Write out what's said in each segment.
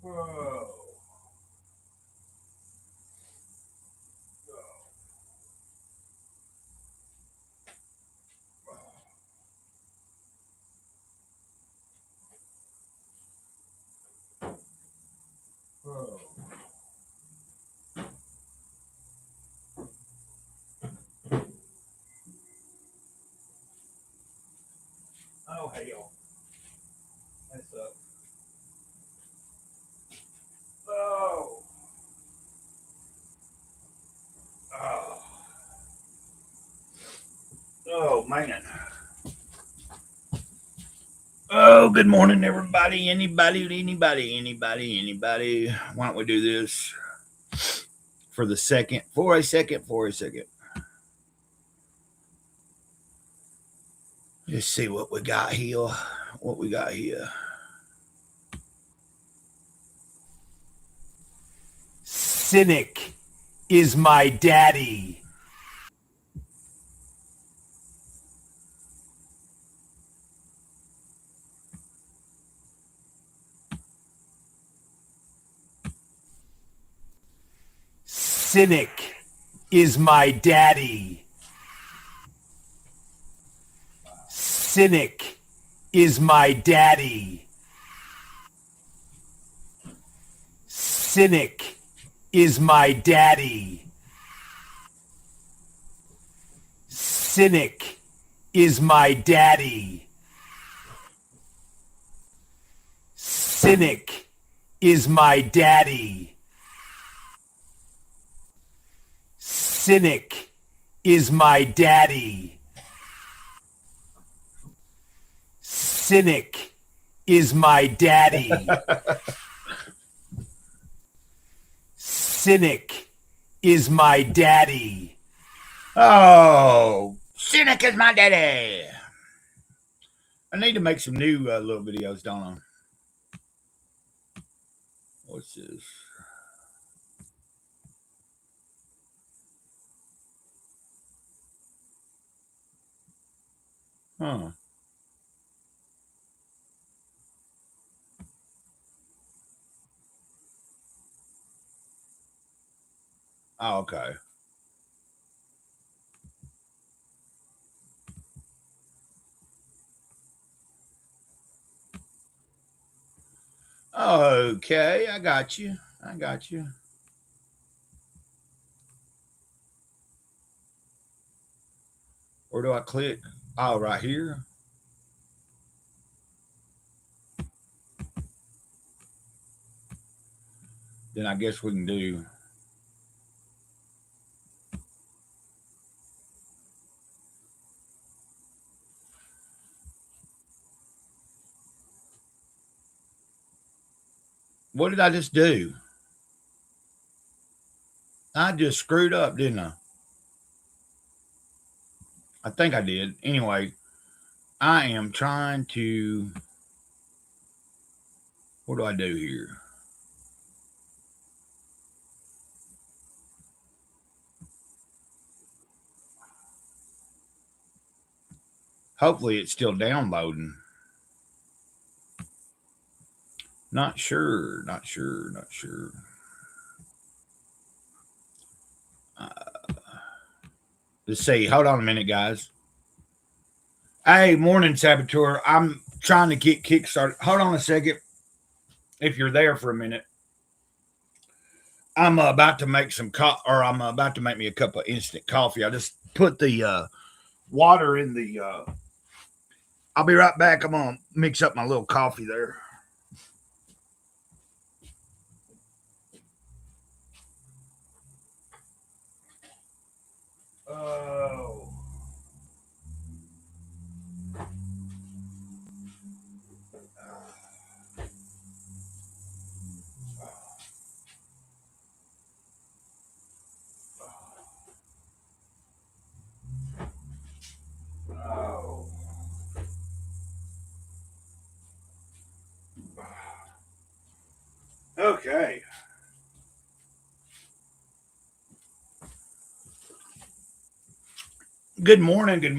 Whoa. Whoa. Oh, hell. That sucks. Oh. Oh. Oh, man. Oh, good morning, everybody. Anybody. Why don't we do this for the second? For a second. Let's see what we got here. What we got here. Cynic is my daddy. Cynic is my daddy. Cynic is my daddy. Cynic is my daddy. Cynic is my daddy. Cynic is my daddy. Cynic is my daddy. Cynic is my daddy. Cynic is my daddy. Oh, Cynic is my daddy. I need to make some new little videos, don't I? What's this? Huh. Oh, okay. Okay, I got you. Where do I click? Oh, right here. Then I guess we can do. What did I just do? I just screwed up, didn't I? I think I did. Anyway, I am trying to. What do I do here? Hopefully, it's still downloading. Not sure. Uh, let's see. Hold on a minute, guys. Hey, morning, Saboteur. I'm trying to get Kickstarter. Hold on a second. If you're there for a minute, I'm about to make I'm about to make me a cup of instant coffee. I just put the water in the. I'll be right back. I'm gonna mix up my little coffee there. Oh. Oh. Okay. Good morning. Getting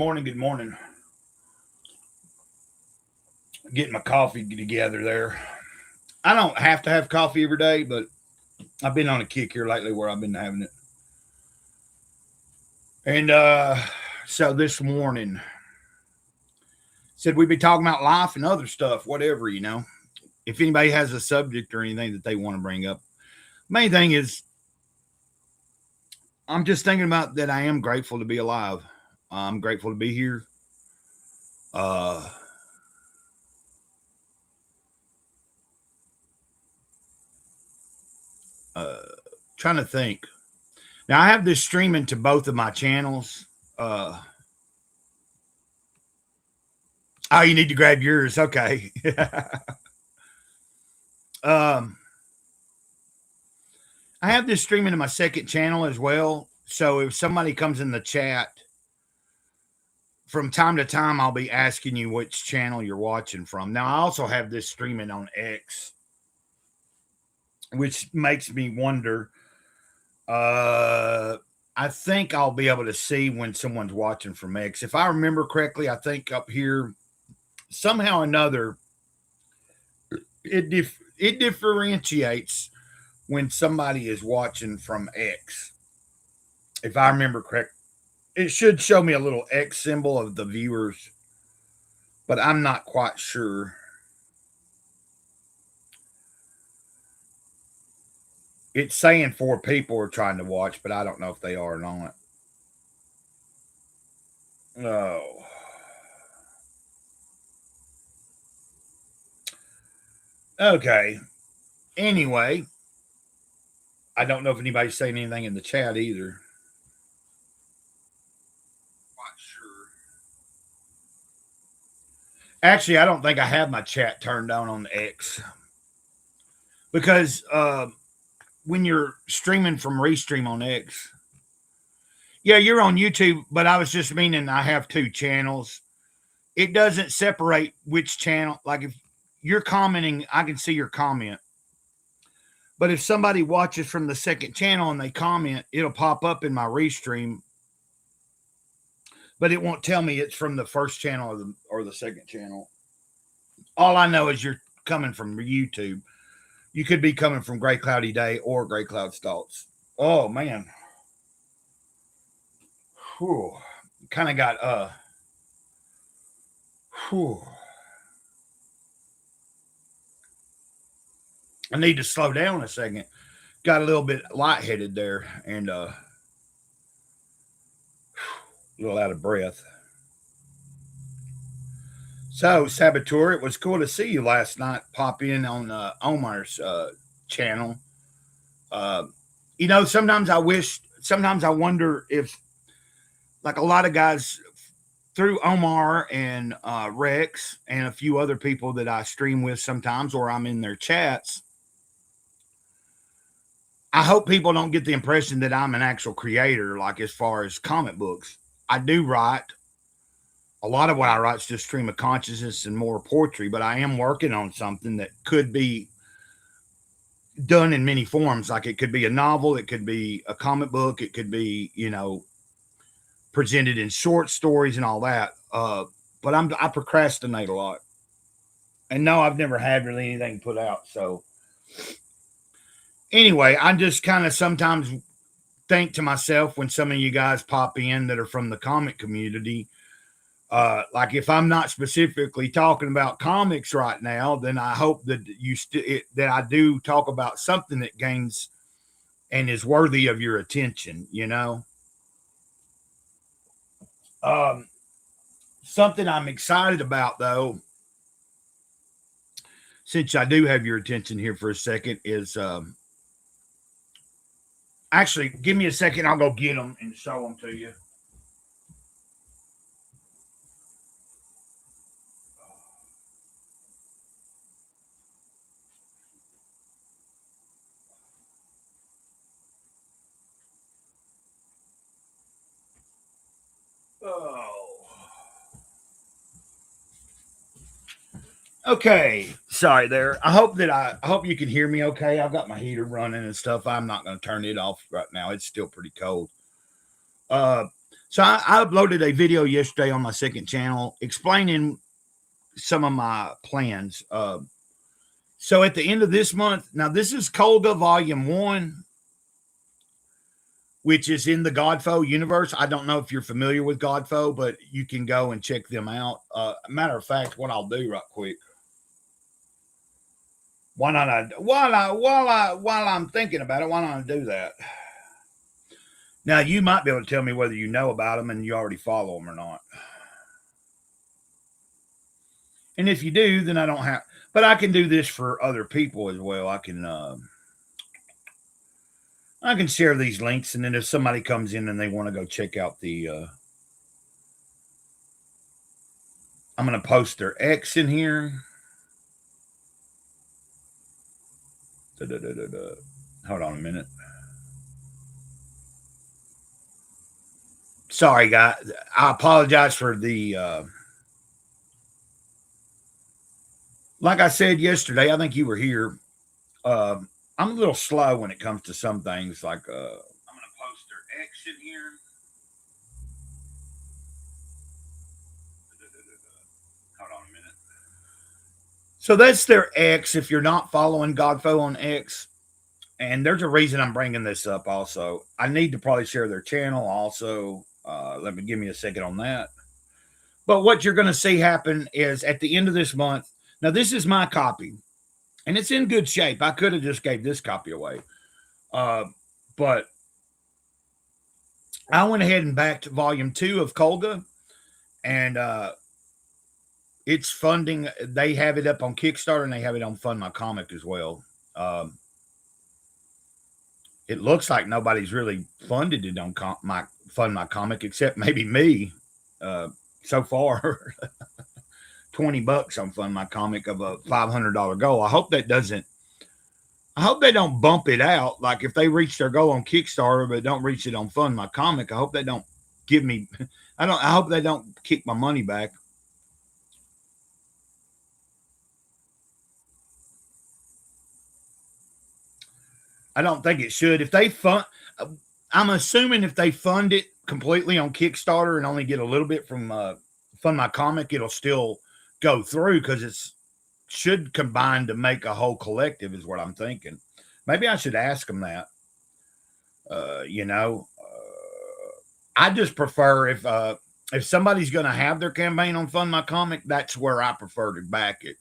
my coffee together there. I don't have to have coffee every day, but I've been on a kick here lately where I've been having it. And so this morning said we'd be talking about life and other stuff, whatever, you know. If anybody has a subject or anything that they want to bring up. Main thing is I'm just thinking about that I am grateful to be alive. I'm grateful to be here. Trying to think. Now I have this streaming to both of my channels. Oh, you need to grab yours. Okay. I have this streaming to my second channel as well. So if somebody comes in the chat, from time to time, I'll be asking you which channel you're watching from. Now, I also have this streaming on X, which makes me wonder. I think I'll be able to see when someone's watching from X. If I remember correctly, I think up here, somehow or another, it differentiates when somebody is watching from X. If I remember correct, it should show me a little X symbol of the viewers, but I'm not quite sure. It's saying 4 people are trying to watch, but I don't know if they are or not. Oh. Okay. Anyway, I don't know if anybody's saying anything in the chat either. Not sure. Actually, I don't think I have my chat turned on X. Because when you're streaming from Restream on X, yeah, you're on YouTube, but I was just meaning I have 2 channels. It doesn't separate which channel. Like if you're commenting, I can see your comment. But if somebody watches from the second channel and they comment, it'll pop up in my Restream. But it won't tell me it's from the first channel or the second channel. All I know is you're coming from YouTube. You could be coming from Gray Cloudy Day or Gray Cloud Stalks. Oh, man. Whew. Kind of got, whew. I need to slow down a second. Got a little bit lightheaded there and a little out of breath. So, Saboteur, it was cool to see you last night pop in on Omar's channel. You know, sometimes I wonder if, like a lot of guys through Omar and Rex and a few other people that I stream with sometimes, or I'm in their chats, I hope people don't get the impression that I'm an actual creator, like as far as comic books. I do write. A lot of what I write is just stream of consciousness and more poetry, but I am working on something that could be done in many forms. Like it could be a novel, it could be a comic book, it could be, you know, presented in short stories and all that. But I procrastinate a lot. And no, I've never had really anything put out. So anyway, I just kind of sometimes think to myself when some of you guys pop in that are from the comic community, like if I'm not specifically talking about comics right now, then I hope that that I do talk about something that gains and is worthy of your attention, you know. Something I'm excited about though, since I do have your attention here for a second, is actually give me a second, I'll go get them and show them to you. Oh. Okay. Sorry there. I hope you can hear me okay. I've got my heater running and stuff. I'm not going to turn it off right now. It's still pretty cold. So I uploaded a video yesterday on my second channel explaining some of my plans. So at the end of this month, now this is Kolga Volume 1, which is in the Godfo universe. I don't know if you're familiar with Godfo, but you can go and check them out. Matter of fact, what I'll do right quick. Why not? While I'm thinking about it, why not I do that? Now you might be able to tell me whether you know about them and you already follow them or not. And if you do, then I don't have. But I can do this for other people as well. I can share these links, and then if somebody comes in and they want to go check out the, I'm going to post their X in here. Hold on a minute. Sorry, guys. I apologize for the. Like I said yesterday, I think you were here. I'm a little slow when it comes to some things. Like I'm going to post their X in here. Hold on a minute. So that's their X. If you're not following Godfo on X, and there's a reason I'm bringing this up. Also, I need to probably share their channel. Also, give me a second on that. But what you're going to see happen is at the end of this month. Now, this is my copy, and it's in good shape. I could have just gave this copy away, but I went ahead and backed Volume 2 of Kolga, and it's funding. They have it up on Kickstarter, and they have it on Fund My Comic as well. It looks like nobody's really funded it on Fund My Comic except maybe me so far. $20 on Fund My Comic of a $500 goal. I hope they don't bump it out. Like if they reach their goal on Kickstarter but don't reach it on Fund My Comic, I hope they don't give me. I hope they don't kick my money back. I don't think it should. If they I'm assuming if they fund it completely on Kickstarter and only get a little bit from Fund My Comic, it'll still go through because it should combine to make a whole collective is what I'm thinking. Maybe I should ask them that. I just prefer if somebody's going to have their campaign on Fund My Comic, that's where I prefer to back it.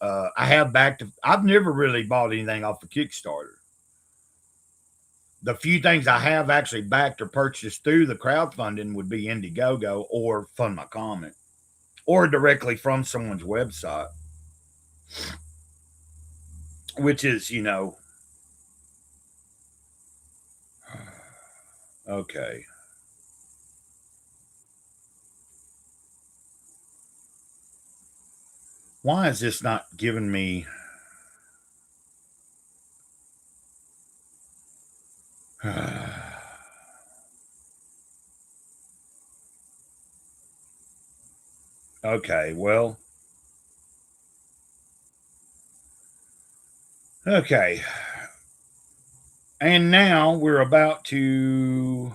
I've never really bought anything off of Kickstarter. The few things I have actually backed or purchased through the crowdfunding would be Indiegogo or Fund My Comic, or directly from someone's website, which is, okay. Why is this not giving me? Okay, well. Okay. And now we're about to.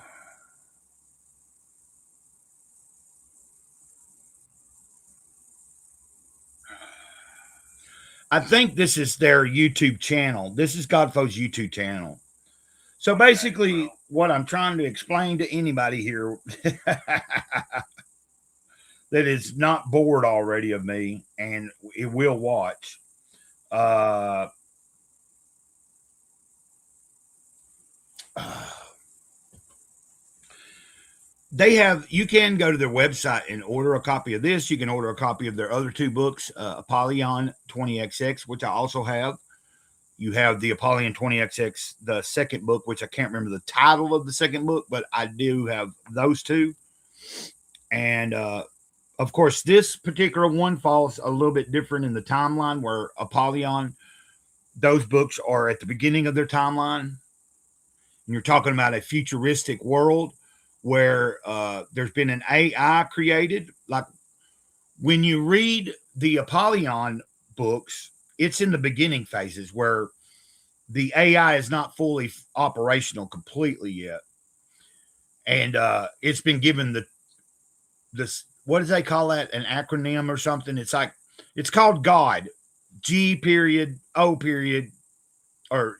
I think this is their YouTube channel. This is Godfo's YouTube channel. So basically, what I'm trying to explain to anybody here that is not bored already of me and it will watch. You can go to their website and order a copy of this. You can order a copy of their other two books, Apollyon 20XX, which I also have. You have the Apollyon 20XX, the second book, which I can't remember the title of the second book, but I do have those two. And, of course, this particular one falls a little bit different in the timeline, where Apollyon, those books are at the beginning of their timeline. And you're talking about a futuristic world where there's been an AI created. Like when you read the Apollyon books, it's in the beginning phases where the AI is not fully operational completely yet. And it's been given this, what do they call that? An acronym or something? It's called God G period, O period, or,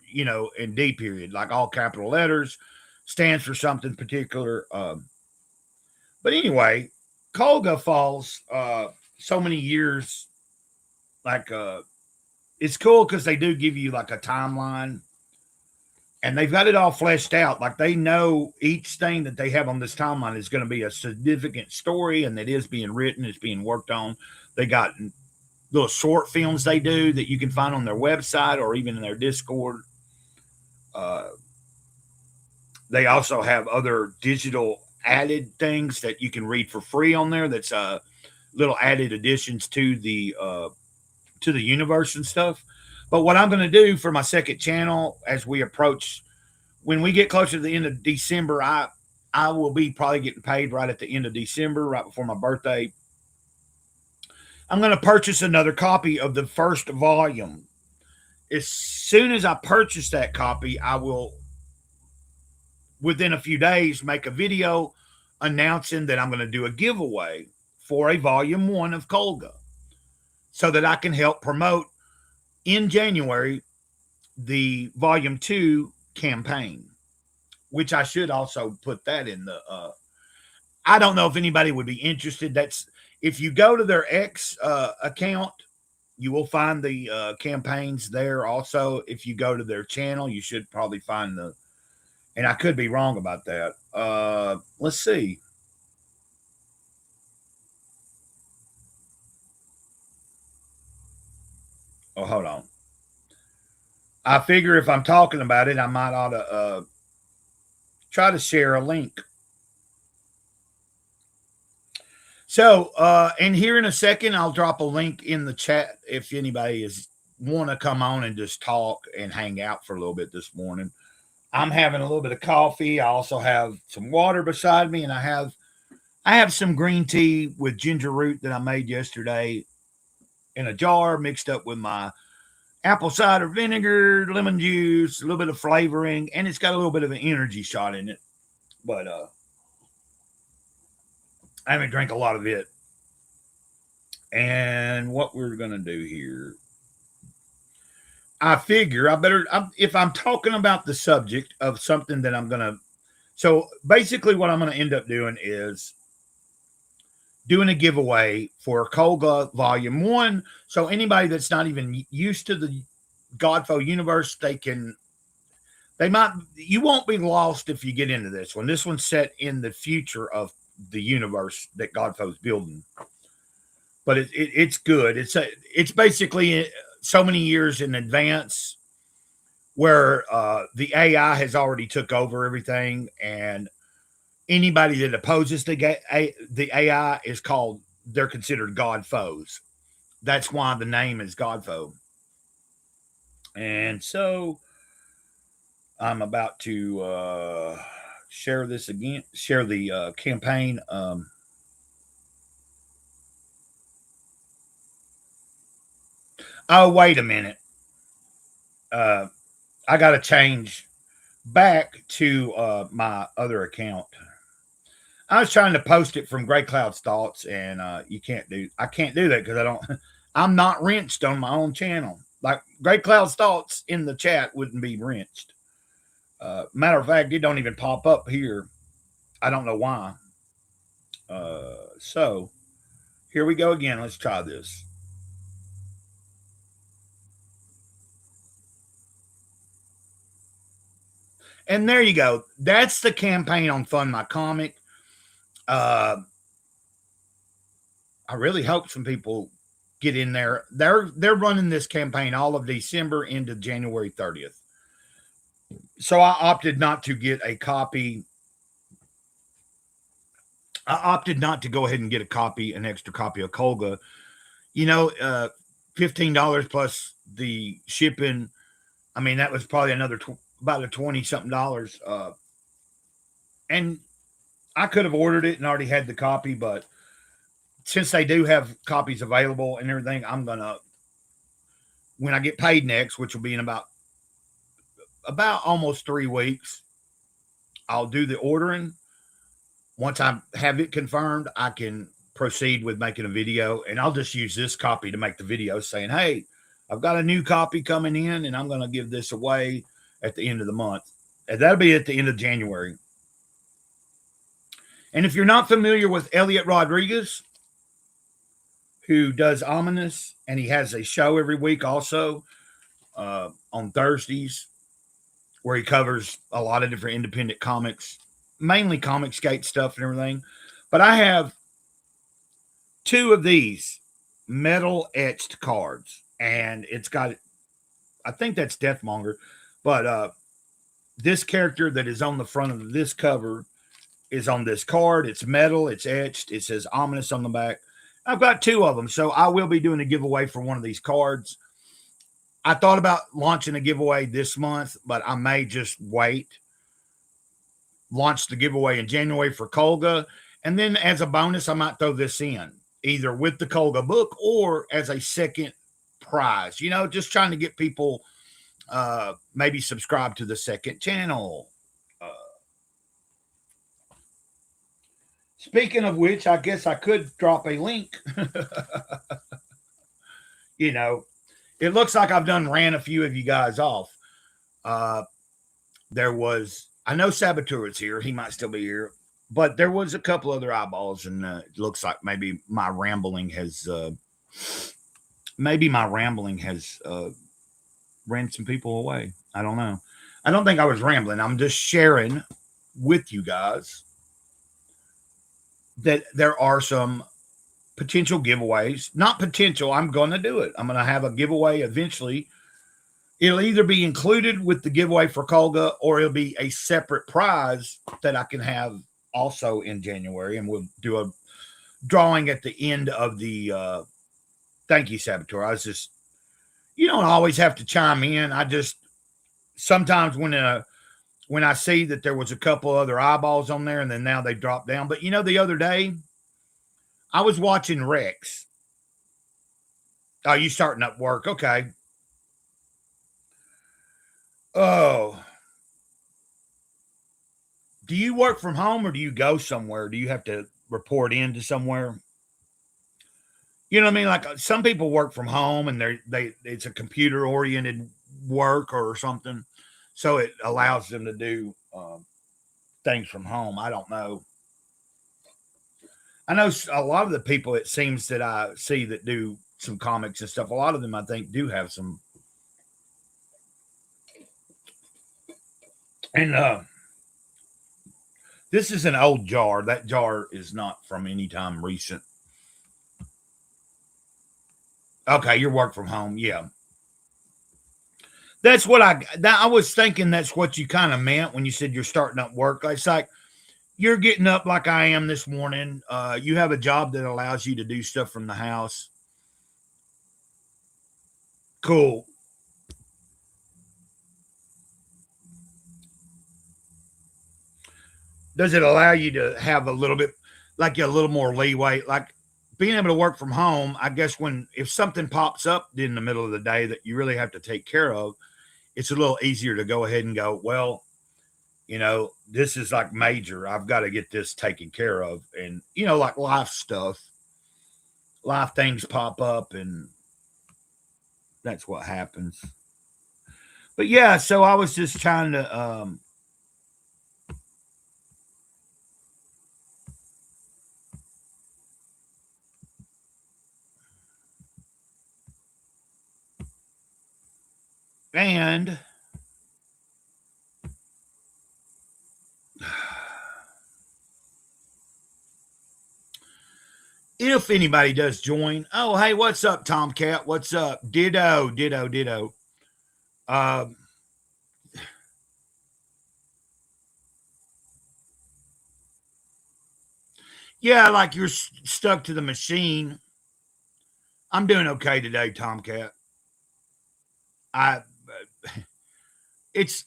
and D period, like all capital letters, stands for something particular. But anyway, Colga Falls, so many years, like, it's cool because they do give you like a timeline, and they've got it all fleshed out. Like, they know each thing that they have on this timeline is going to be a significant story, and that is being written, it's being worked on. They got little short films they do that you can find on their website or even in their Discord. They also have other digital added things that you can read for free on there. That's little added additions to the universe and stuff. But what I'm going to do for my second channel, as we approach, when we get closer to the end of December, I will be probably getting paid right at the end of December, right before my birthday. I'm going to purchase another copy of the first volume. As soon as I purchase that copy, I will, within a few days, make a video announcing that I'm going to do a giveaway for a volume 1 of Colga, so that I can help promote in January the volume 2 campaign, which I should also put that in the, I don't know if anybody would be interested. That's, if you go to their X account, you will find the campaigns there. Also, if you go to their channel, you should probably find the, and I could be wrong about that. Let's see. Oh, hold on. I figure if I'm talking about it, I might ought to try to share a link. So, and here in a second, I'll drop a link in the chat if anybody is want to come on and just talk and hang out for a little bit this morning. I'm having a little bit of coffee. I also have some water beside me, and I have some green tea with ginger root that I made yesterday in a jar, mixed up with my apple cider vinegar, lemon juice, a little bit of flavoring, and it's got a little bit of an energy shot in it. But I haven't drank a lot of it. And what we're going to do here, I figure if I'm talking about the subject of something that I'm going to, so basically what I'm going to end up doing is doing a giveaway for Colga Volume 1. So anybody that's not even used to the Godfo universe, you won't be lost if you get into this one. This one's set in the future of the universe that Godfo's building. But it's good. It's basically so many years in advance, where the AI has already took over everything, and anybody that opposes the AI they're considered God foes. That's why the name is Godfo. And so I'm about to share this again, share the campaign. Oh, wait a minute. I got to change back to my other account. I was trying to post it from Gray Cloud's Thoughts, and I can't do that because I'm not wrenched on my own channel. Like, Gray Cloud's Thoughts in the chat wouldn't be wrenched. Matter of fact, it don't even pop up here. I don't know why. So here we go again. Let's try this. And there you go. That's the campaign on Fund My Comic. I really hope some people get in there. They're running this campaign all of December into January 30th. So I opted not to get a copy. I opted not to go ahead and get an extra copy of Colga. $15 plus the shipping. I mean, that was probably another about a $20-something. And I could have ordered it and already had the copy, but since they do have copies available and everything, I'm gonna, when I get paid next, which will be in about almost 3 weeks, I'll do the ordering. Once I have it confirmed, I can proceed with making a video, and I'll just use this copy to make the video saying, hey, I've got a new copy coming in, and I'm going to give this away at the end of the month. And that'll be at the end of January. And if you're not familiar with Elliot Rodriguez, who does Ominous, and he has a show every week also on Thursdays where he covers a lot of different independent comics, mainly Comicsgate stuff and everything. But I have 2 of these metal etched cards, and it's got, I think that's Deathmonger, but this character that is on the front of this cover is on this card. It's metal, it's etched, it says Ominous on the back. I've got 2 of them, so I will be doing a giveaway for one of these cards. I thought about launching a giveaway this month, but I may just wait. Launch the giveaway in January for Kolga, and then as a bonus, I might throw this in, either with the Kolga book or as a second prize. You know, just trying to get people maybe subscribe to the second channel. Speaking of which, I guess I could drop a link. You know, it looks like I've ran a few of you guys off. There was, I know Saboteur is here. He might still be here. But there was a couple other eyeballs, and it looks like maybe my rambling has ran some people away. I don't know. I don't think I was rambling. I'm just sharing with you guys that there are some potential giveaways. Not potential. I'm going to do it. I'm going to have a giveaway eventually. It'll either be included with the giveaway for Kolga, or it'll be a separate prize that I can have also in January. And we'll do a drawing at the end of the thank you, Saboteur. I was just, you don't always have to chime in. I just sometimes when I see that there was a couple other eyeballs on there and then now they dropped down. But you know, the other day I was watching Rex. Oh, you starting up work. Okay. Oh, do you work from home or do you go somewhere? Do you have to report into somewhere? You know what I mean? Like some people work from home and it's a computer oriented work or something. So it allows them to do things from home. I don't know. I know a lot of the people, it seems that I see that do some comics and stuff, a lot of them I think do have some. And this is an old jar. That jar is not from any time recent. Okay, you work from home. Yeah. That's what I was thinking. That's what you kind of meant when you said you're starting up work. It's like you're getting up like I am this morning. You have a job that allows you to do stuff from the house. Cool. Does it allow you to have a little bit, like a little more leeway? Like being able to work from home, I guess if something pops up in the middle of the day that you really have to take care of, it's a little easier to go ahead and go, well, you know, this is like major. I've got to get this taken care of. And, you know, like life stuff, life things pop up and that's what happens. But yeah, so I was just trying to, and if anybody does join, oh, hey, what's up, Tomcat? What's up? Ditto. Yeah, like you're stuck to the machine. I'm doing okay today, Tomcat. It's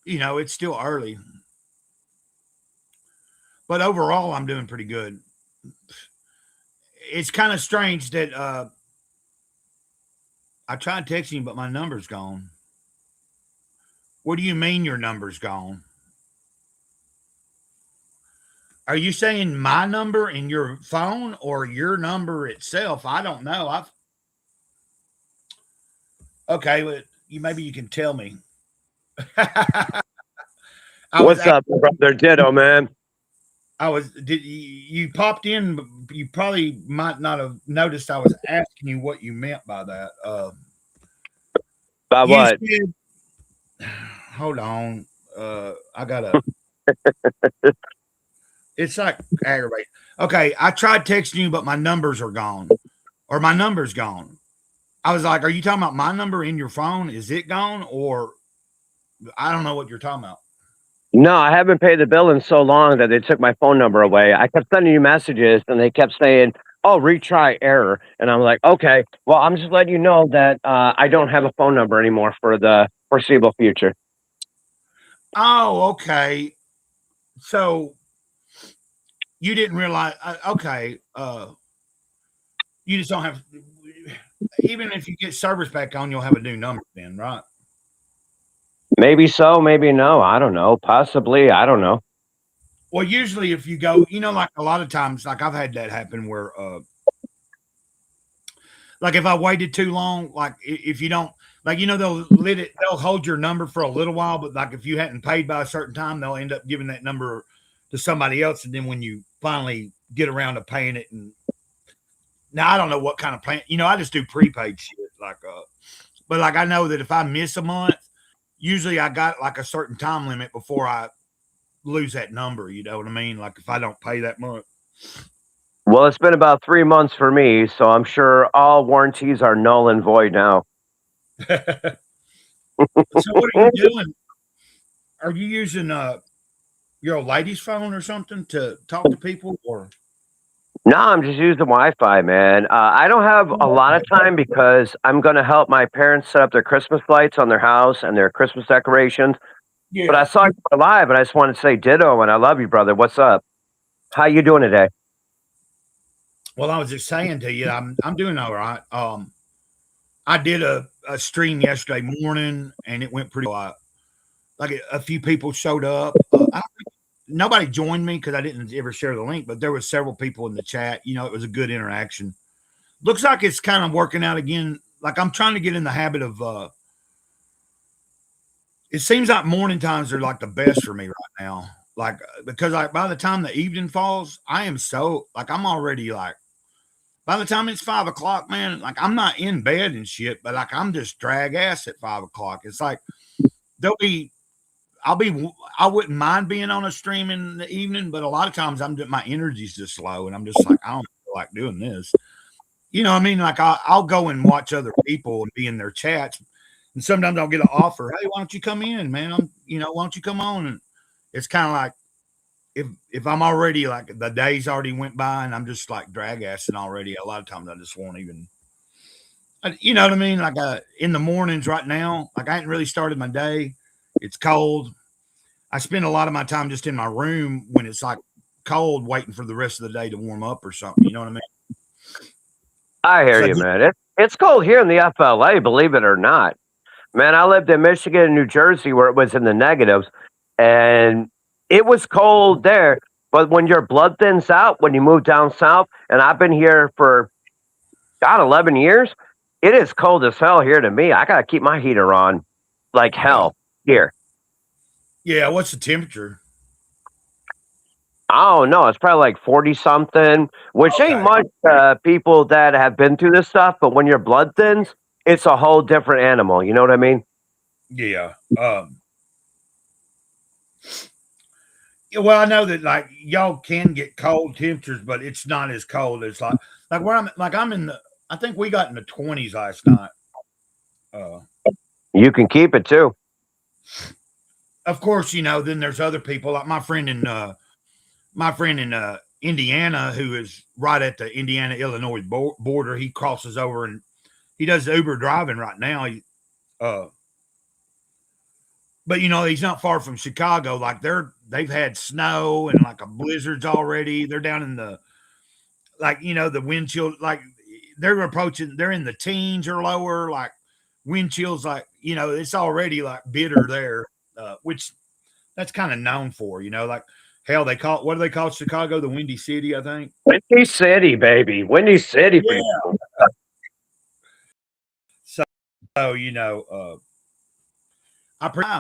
it's still early. But overall, I'm doing pretty good. It's kind of strange that I tried texting you, but my number's gone. What do you mean your number's gone? Are you saying my number in your phone or your number itself? I don't know. Okay, well, maybe you can tell me. I was What's up, brother? Ditto, man. did you popped in, but you probably might not have noticed I was asking you what you meant by that. By You what? said, hold on. I gotta, it's like aggravating. Okay, I tried texting you, but my numbers are gone, or my number's gone. I was like, are you talking about my number in your phone? Is it gone? Or I don't know what you're talking about. No, I haven't paid the bill in so long that they took my phone number away. I kept sending you messages and they kept saying, oh, retry error. And I'm like, okay, well, I'm just letting you know that I don't have a phone number anymore for the foreseeable future. Oh, okay. So you didn't realize, okay. You just don't have, even if you get service back on, you'll have a new number then, right? Maybe so, maybe no. I don't know. Possibly. I don't know. Well, usually if you go, like a lot of times, like I've had that happen where, like if I waited too long, like if you don't, like, they'll hold your number for a little while, but like if you hadn't paid by a certain time, they'll end up giving that number to somebody else. And then when you finally get around to paying it, and now I don't know what kind of plan, I just do prepaid shit. Like, but like I know that if I miss a month, usually I got like a certain time limit before I lose that number. You know what I mean? Like if I don't pay that month. Well, it's been about 3 months for me, so I'm sure all warranties are null and void now. So what are you doing? Are you using your old lady's phone or something to talk to people, or? No, I'm just using Wi-Fi, man. I don't have a lot of time because I'm going to help my parents set up their Christmas lights on their house and their Christmas decorations. Yeah. But I saw you live, and I just wanted to say ditto, and I love you, brother. What's up? How you doing today? Well, I was just saying to you, I'm doing all right. I did a stream yesterday morning, and it went pretty well. Like a few people showed up. Nobody joined me because I didn't ever share the link, but there were several people in the chat. It was a good interaction. Looks like it's kind of working out again. Like I'm trying to get in the habit of. It seems like morning times are like the best for me right now. Like because by the time the evening falls, I am so like I'm already like. By the time it's 5 o'clock, man, like I'm not in bed and shit, but like I'm just drag ass at 5 o'clock. It's like I wouldn't mind being on a stream in the evening, but a lot of times my energy's just low and I'm just like, I don't feel like doing this. You know what I mean? Like I'll go and watch other people and be in their chats. And sometimes I'll get an offer. Hey, why don't you come in, man? Why don't you come on? And it's kind of like, if I'm already like the days already went by and I'm just like drag assing already, a lot of times I just won't even, you know what I mean? Like in the mornings right now, like I hadn't really started my day. It's cold. I spend a lot of my time just in my room when it's like cold, waiting for the rest of the day to warm up or something. You know what I mean? I hear you, man. It's cold here in the FLA, believe it or not. Man, I lived in Michigan and New Jersey where it was in the negatives, and it was cold there. But when your blood thins out, when you move down south, and I've been here for, God, 11 years, it is cold as hell here to me. I got to keep my heater on like hell here. Yeah, what's the temperature? I don't know. It's probably like 40 something, which ain't much people that have been through this stuff. But when your blood thins, it's a whole different animal. You know what I mean? Yeah. Well, I know that like y'all can get cold temperatures, but it's not as cold as like where I'm in I think we got in the 20s last night. You can keep it too. Of course, then there's other people like my friend in Indiana, who is right at the Indiana-Illinois border. He crosses over and he does Uber driving right now. But he's not far from Chicago. Like they've had snow and like a blizzards already. They're down in the the wind chill, like they're in the teens or lower, like wind chills, like it's already like bitter there, which that's kind of known for, like hell, what do they call Chicago? The Windy City, I think. Windy City, baby. Windy City. Yeah. So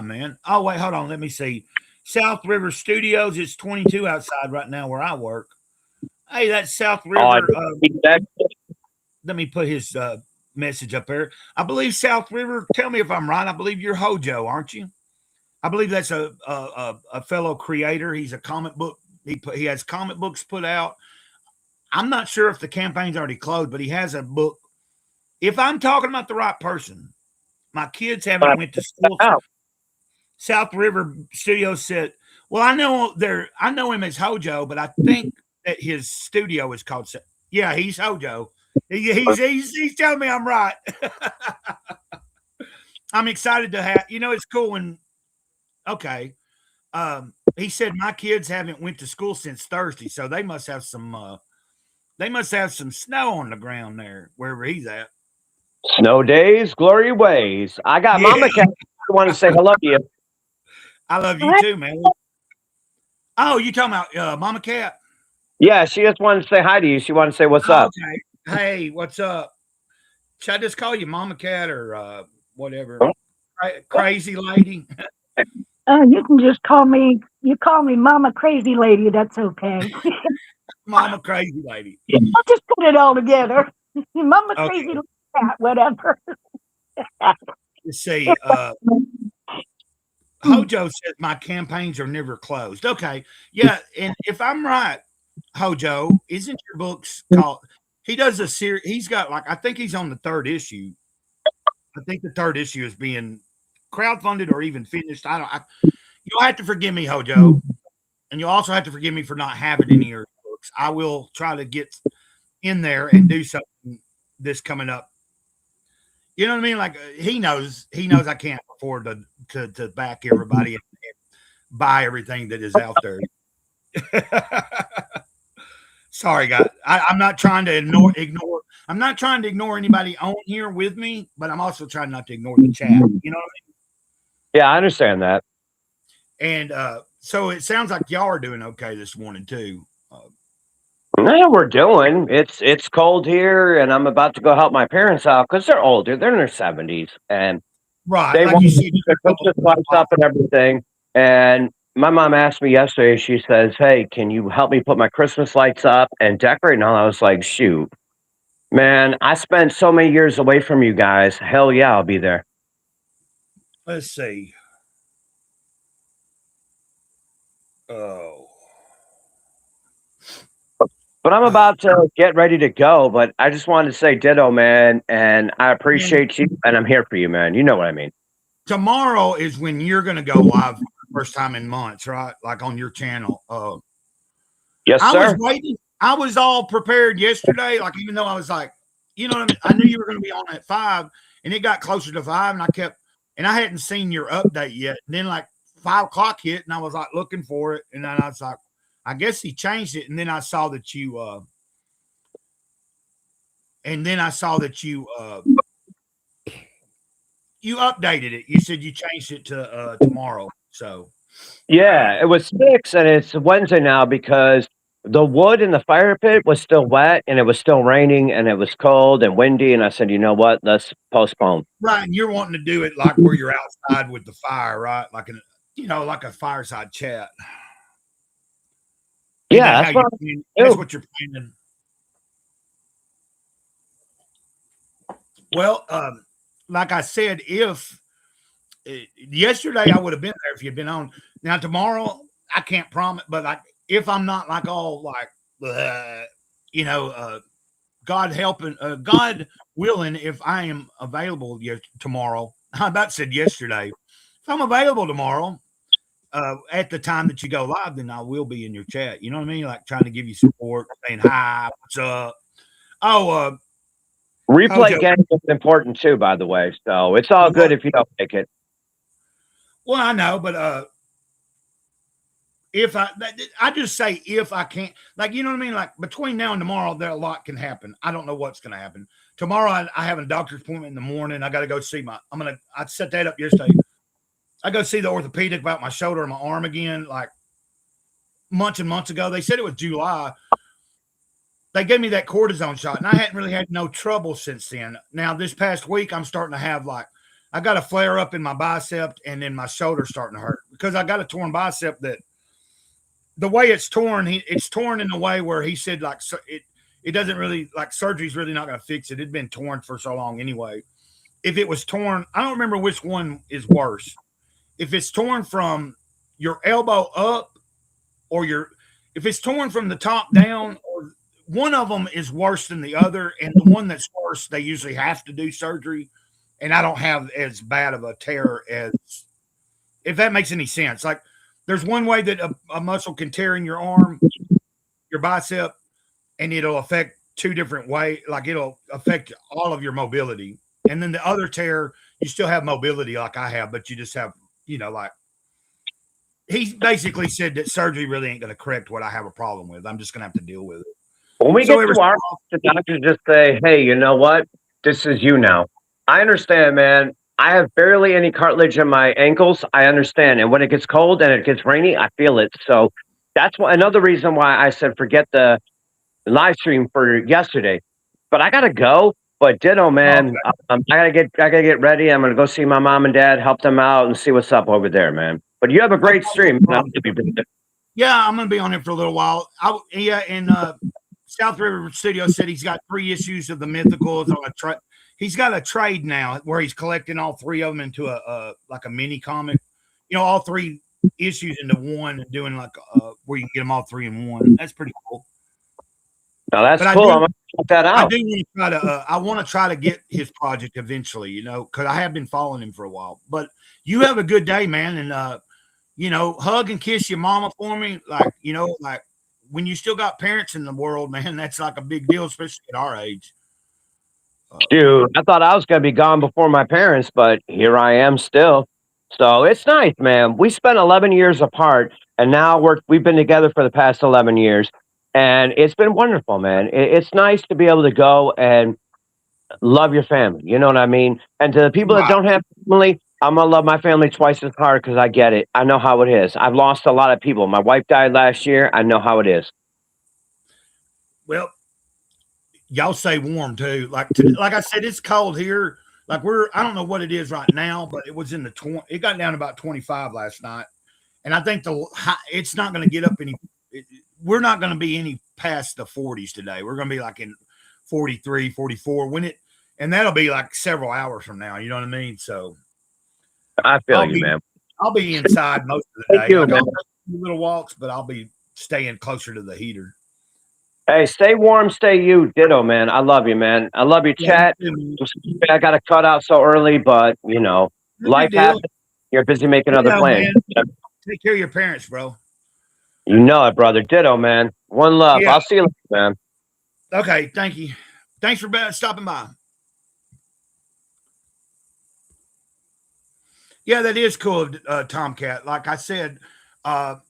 Man. Oh wait, hold on. Let me see. South River Studios. It's 22 outside right now where I work. Hey, that's South River. Let me put his message up there. I believe South River. Tell me if I'm right. I believe you're Hojo, aren't you? I believe that's a fellow creator. He's a comic book. He has comic books put out. I'm not sure if the campaign's already closed, but he has a book. If I'm talking about the right person, my kids haven't went to school. South River Studios said, "Well, I know him as Hojo, but I think that his studio is called. Yeah, he's Hojo. He's telling me I'm right. I'm excited to have. It's cool when. Okay, he said my kids haven't went to school since Thursday, so they must have some. They must have some snow on the ground there wherever he's at. Snow days, glory ways. I got Mama Cat. I want to say hello to you. I love you too, man. Oh, you talking about Mama Cat? Yeah, she just wanted to say hi to you. She wanted to say what's up. Okay. Hey, what's up? Should I just call you Mama Cat or whatever? Crazy lady. You can just call me. You call me Mama Crazy Lady. That's okay. Mama Crazy Lady. I'll just put it all together. Mama Crazy Lady, whatever. Let's see. Hojo says my campaigns are never closed. Okay. Yeah. And if I'm right, Hojo, isn't your books called? He does a series. He's got I think he's on the third issue. I think the third issue is being crowdfunded or even finished. You'll have to forgive me, Hojo. And you'll also have to forgive me for not having any of your books. I will try to get in there and do something this coming up. You know what I mean? Like he knows I can't afford to back everybody and buy everything that is out there. Sorry, guys. I'm not trying to ignore. I'm not trying to ignore anybody on here with me, but I'm also trying not to ignore the chat. You know what I mean? Yeah, I understand that. And so it sounds like y'all are doing okay this morning too. Yeah, we're doing. It's cold here, and I'm about to go help my parents out because they're older. They're in their 70s, and they want to put their Christmas lights up and everything. And my mom asked me yesterday. She says, "Hey, can you help me put my Christmas lights up and decorate?" And I was like, "Shoot, man! I spent so many years away from you guys. Hell yeah, I'll be there." Let's see. Oh. But I'm about to get ready to go, but I just wanted to say ditto, man, and I appreciate you, and I'm here for you, man. You know what I mean. Tomorrow is when you're going to go live for the first time in months, right? Like on your channel. Yes, sir. I was waiting. I was all prepared yesterday. Like, even though I was like, you know what I mean? I knew you were going to be on at 5, and it got closer to 5, and I hadn't seen your update yet. And then like 5 o'clock hit, and I was like looking for it, and then I was like, I guess he changed it, and then I saw that you you updated it. You said you changed it to tomorrow. So yeah, it was 6, and it's Wednesday now because the wood in the fire pit was still wet, and it was still raining, and it was cold and windy. And I said, you know what? Let's postpone. Right, and you're wanting to do it like where you're outside with the fire, right? Like like a fireside chat. Yeah, that's what you're planning. Well, like I said, if yesterday I would have been there if you'd been on. Now tomorrow I can't promise, but if I'm not like all like, God helping, God willing, if I am available tomorrow, I about said yesterday, if I'm available tomorrow. At the time that you go live, then I will be in your chat. You know what I mean? Like trying to give you support, saying hi, what's up? Oh, replay game is important too, by the way. So it's all good if you don't make it. Well, I know, but if I just say if I can't, like, you know what I mean? Like between now and tomorrow, a lot can happen. I don't know what's going to happen. Tomorrow, I have a doctor's appointment in the morning. I got to go see I set that up yesterday. I go see the orthopedic about my shoulder and my arm again, like months and months ago. They said it was July. they gave me that cortisone shot, and I hadn't really had no trouble since then. Now, this past week, I'm starting to have I got a flare up in my bicep, and then my shoulder's starting to hurt because I got a torn bicep that the way it's torn, it's torn in a way where he said it doesn't really surgery's really not going to fix it. It'd been torn for so long anyway. If it was torn, I don't remember which one is worse. If it's torn from your elbow up or if it's torn from the top down, or one of them is worse than the other, and the one that's worse, they usually have to do surgery. And I don't have as bad of a tear as, if that makes any sense. Like, there's one way that a muscle can tear in your arm, your bicep, and it'll affect two different ways. Like, it'll affect all of your mobility. And then the other tear, you still have mobility like I have, but you just have, he basically said that surgery really ain't going to correct what I have a problem with. I'm just going to have to deal with it. When we get to our, the doctors just say, hey, you know what? This is you now. I understand, man. I have barely any cartilage in my ankles. I understand. And when it gets cold and it gets rainy, I feel it. So that's another reason why I said forget the live stream for yesterday. But I gotta go. But ditto, man. I gotta get ready. I'm gonna go see my mom and dad, help them out, and see what's up over there, man. But you have a great stream. Yeah, I'm gonna be on it for a little while. In South River Studio said he's got 3 issues of the Mythicals on a he's got a trade now where he's collecting all 3 of them into a mini comic. All 3 issues into one and doing where you can get them all 3 in one. That's pretty cool. No, that's cool. I'm gonna check that out. I want to try to get his project eventually, because I have been following him for a while. But you have a good day, man, and hug and kiss your mama for me. When you still got parents in the world, man, that's like a big deal, especially at our age. Dude, I thought I was going to be gone before my parents, but here I am still. So it's nice, man. We spent 11 years apart, and now we've been together for the past 11 years, and it's been wonderful, man. It's nice to be able to go and love your family. You know what I mean? And to the people that don't have family, I'm going to love my family twice as hard because I get it. I know how it is. I've lost a lot of people. My wife died last year. I know how it is. Well, y'all stay warm too. Like I said, it's cold here. I don't know what it is right now, but it was in the 20. It got down to about 25 last night, and I think it's not going to get up any. We're not going to be any past the 40s today. We're going to be like in 43, 44 and that'll be like several hours from now. You know what I mean? So I feel you, man. I'll be inside most of the day. Thank you, man. I'll do little walks, but I'll be staying closer to the heater. Hey, stay warm, stay you. Ditto, man. I love you, man. I love your chat. I got to cut out so early, but, life happens. You're busy making other plans. Take care of your parents, bro. You know it, brother. Ditto, man. One love. Yeah. I'll see you later, man. Okay, thank you. Thanks for stopping by. Yeah, that is cool, Tomcat. Like I said, my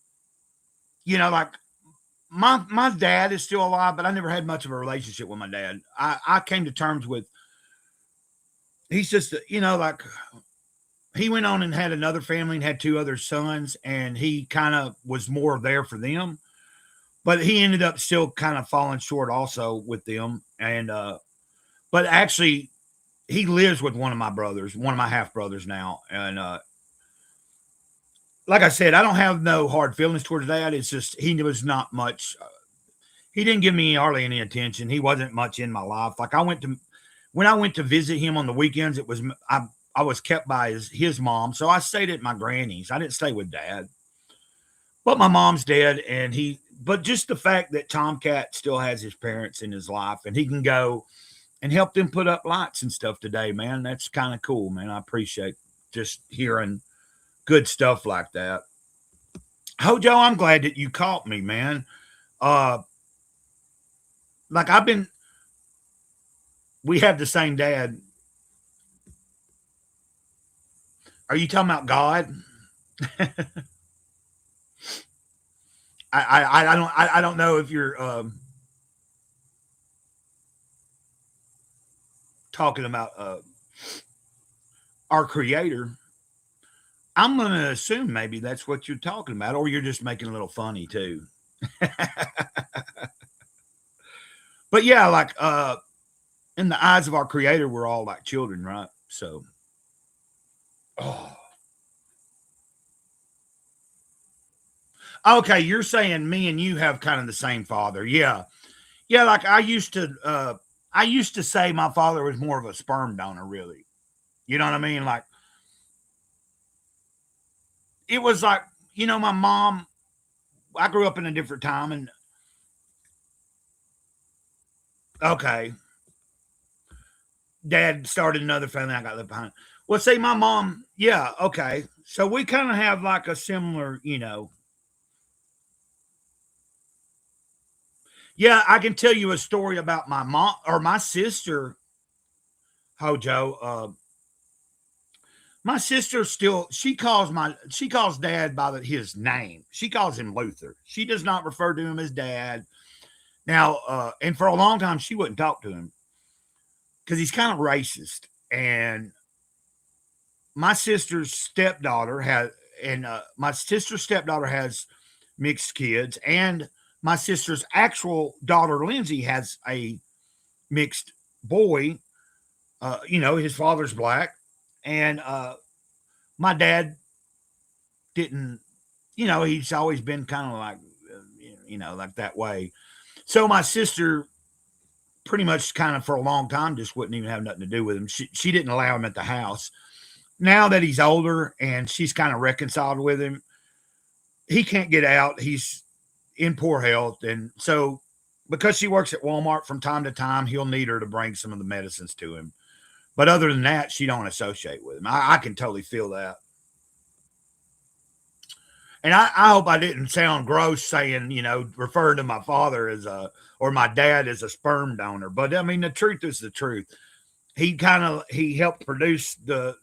dad is still alive, but I never had much of a relationship with my dad. I came to terms with, he's just, he went on and had another family and had 2 other sons, and he kind of was more there for them. But he ended up still kind of falling short also with them. And, but actually, he lives with one of my brothers, one of my half brothers now. And, like I said, I don't have no hard feelings towards Dad. It's just, he was not much. He didn't give me hardly any attention. He wasn't much in my life. Like when I went to visit him on the weekends, I was kept by his mom. So I stayed at my granny's. I didn't stay with Dad, but my mom's dead. But just the fact that Tomcat still has his parents in his life and he can go and help them put up lights and stuff today, man. That's kind of cool, man. I appreciate just hearing good stuff like that. Hojo, I'm glad that you caught me, man. We have the same dad. Are you talking about God? I don't know if you're talking about our creator. I'm going to assume maybe that's what you're talking about, or you're just making a little funny too. But yeah, like in the eyes of our creator, we're all like children, right? So oh. Okay, you're saying me and you have kind of the same father. Yeah. Yeah, like I used to say my father was more of a sperm donor, really. You know what I mean? Like it was like, my mom, I grew up in a different time and okay. Dad started another family. I got left behind. Well, see, my mom, yeah, okay. So we kind of have like a similar, Yeah, I can tell you a story about my mom or my sister, Hojo. My sister still she calls dad by his name. She calls him Luther. She does not refer to him as dad. Now, and for a long time she wouldn't talk to him because he's kind of racist. And my sister's stepdaughter has mixed kids, and my sister's actual daughter Lindsay has a mixed boy. His father's black, and my dad didn't. He's always been kind of like, like that way. So my sister pretty much kind of for a long time just wouldn't even have nothing to do with him. She didn't allow him at the house. Now that he's older and she's kind of reconciled with him, he can't get out. He's in poor health. And so because she works at Walmart from time to time, he'll need her to bring some of the medicines to him. But other than that, she don't associate with him. I can totally feel that. And I hope I didn't sound gross saying, referring to my father or my dad as a sperm donor. But I mean, the truth is the truth. He helped produce and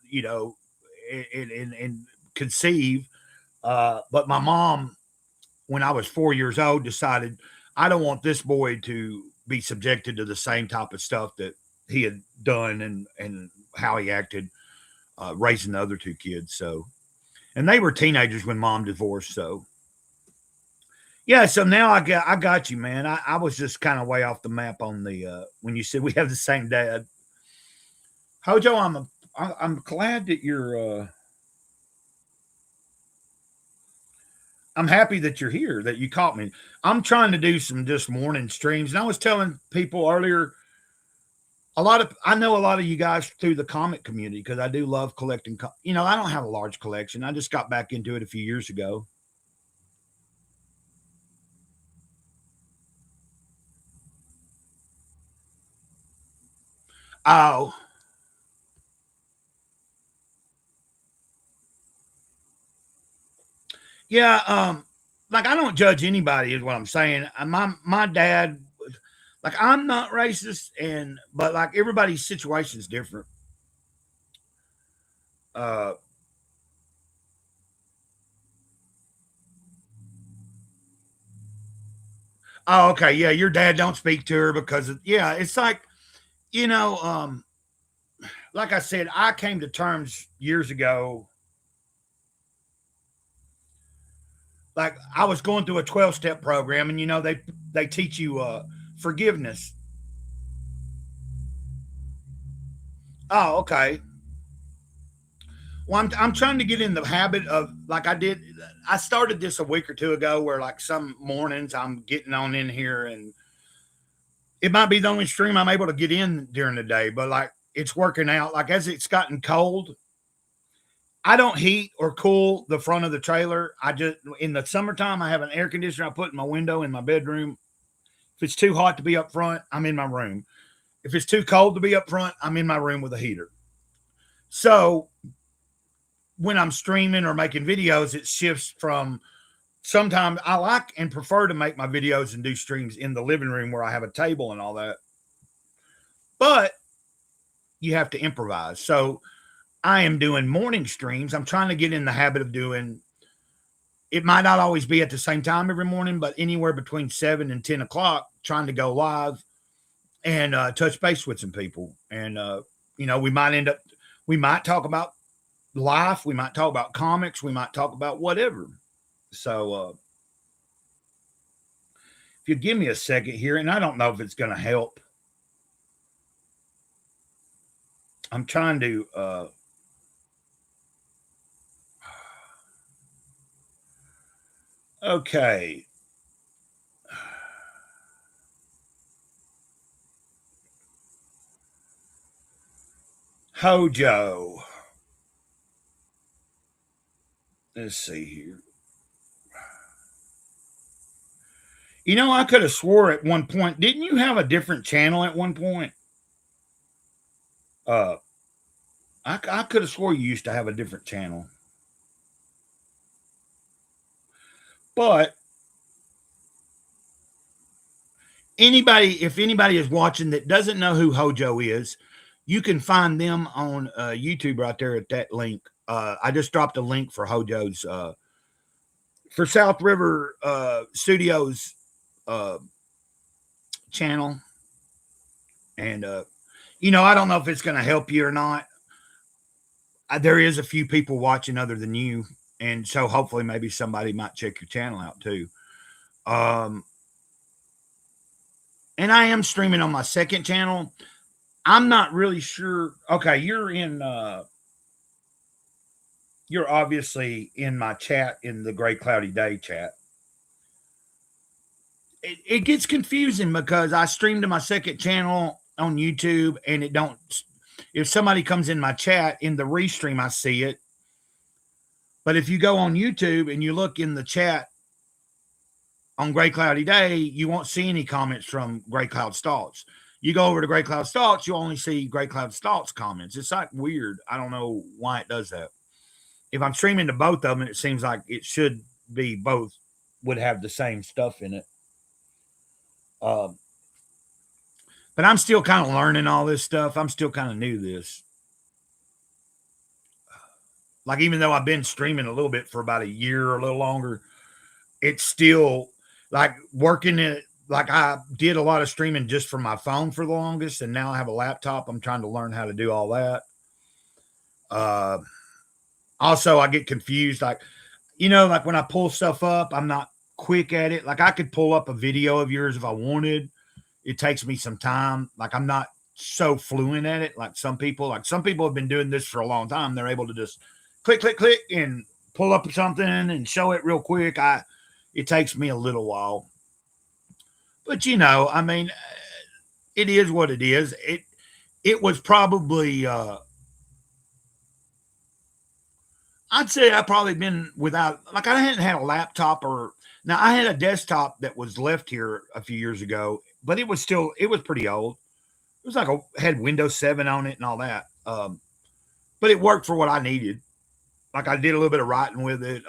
conceive. But my mom, when I was 4 years old, decided I don't want this boy to be subjected to the same type of stuff that he had done and how he acted raising the other two kids. So, and they were teenagers when mom divorced. So yeah, so now I got you, man. I was just kind of way off the map on the when you said we have the same dad. Hojo, I'm glad that you're I'm happy that you're here, that you caught me. I'm trying to do some just morning streams. And I was telling people earlier, I know a lot of you guys through the comic community because I do love collecting. I don't have a large collection. I just got back into it a few years ago. Oh. Yeah, like I don't judge anybody is what I'm saying. My dad, like I'm not racist, but like everybody's situation is different. Uh, oh, okay, yeah, your dad don't speak to her because it's like you know, um, like I said, I came to terms years ago. Like I was going through a 12-step program, and they teach you forgiveness. Oh, okay. Well, I'm trying to get in the habit of like I did. I started this a week or two ago, where like some mornings I'm getting on in here, and it might be the only stream I'm able to get in during the day, but like it's working out. Like as it's gotten cold, I don't heat or cool the front of the trailer. I just in the summertime I have an air conditioner I put in my window in my bedroom. If it's too hot to be up front, I'm in my room. If it's too cold to be up front, I'm in my room with a heater. So when I'm streaming or making videos, it shifts from sometimes I like and prefer to make my videos and do streams in the living room where I have a table and all that. But you have to improvise. So I am doing morning streams. I'm trying to get in the habit of doing it. Might not always be at the same time every morning, but anywhere between 7 and 10 o'clock, trying to go live and touch base with some people. And, we might talk about life. We might talk about comics. We might talk about whatever. So If you give me a second here, and I don't know if it's going to help. I'm trying to okay. Hojo. Let's see here. You know, I could have swore at one point. Didn't you have a different channel at one point? I could have swore you used to have a different channel. But if anybody is watching that doesn't know who Hojo is, you can find them on YouTube right there at that link. I just dropped a link for Hojo's for South River Studios channel. And you know, I don't know if it's going to help you or not. There is a few people watching other than you, and so hopefully maybe somebody might check your channel out too. And I am streaming on my second channel. I'm not really sure. Okay, you're obviously in my chat in the Gray Cloudy Day chat. It gets confusing because I stream to my second channel on YouTube, and it don't. If somebody comes in my chat in the restream, I see it. But if you go on YouTube and you look in the chat on Gray Cloudy Day, you won't see any comments from Gray Cloud Stalks. You go over to Gray Cloud Stalks, you only see Gray Cloud Stalks comments. It's like weird. I don't know why it does that. If I'm streaming to both of them, it seems like it should be both would have the same stuff in it. But I'm still kind of learning all this stuff. I'm still kind of new to this. Like, even though I've been streaming a little bit for about a year or a little longer, it's still like working it. Like, I did a lot of streaming just from my phone for the longest, and now I have a laptop. I'm trying to learn how to do all that. Also, I get confused. Like, you know, like when I pull stuff up, I'm not quick at it. Like, I could pull up a video of yours if I wanted. It takes me some time. Like, I'm not so fluent at it. Like some people have been doing this for a long time. They're able to just click, click, click and pull up something and show it real quick. It takes me a little while. But, you know, I mean, it is what it is. It was probably, I'd say I've probably been without, like, I hadn't had a laptop now I had a desktop that was left here a few years ago, but it was pretty old. It was like had Windows 7 on it and all that. But it worked for what I needed. Like, I did a little bit of writing with it.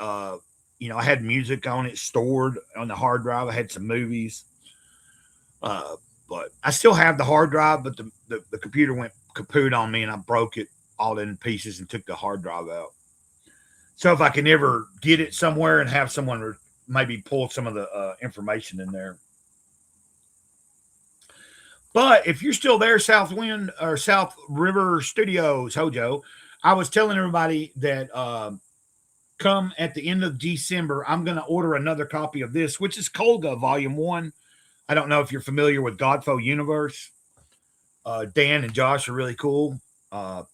You know, I had music on it stored on the hard drive. I had some movies. But I still have the hard drive, but the computer went kaput on me and I broke it all in pieces and took the hard drive out. So if I can ever get it somewhere and have someone maybe pull some of the information in there. But if you're still there, South River Studios, Hojo, I was telling everybody that come at the end of December, I'm going to order another copy of this, which is Kolga Volume 1. I don't know if you're familiar with Godfo Universe. Dan and Josh are really cool. I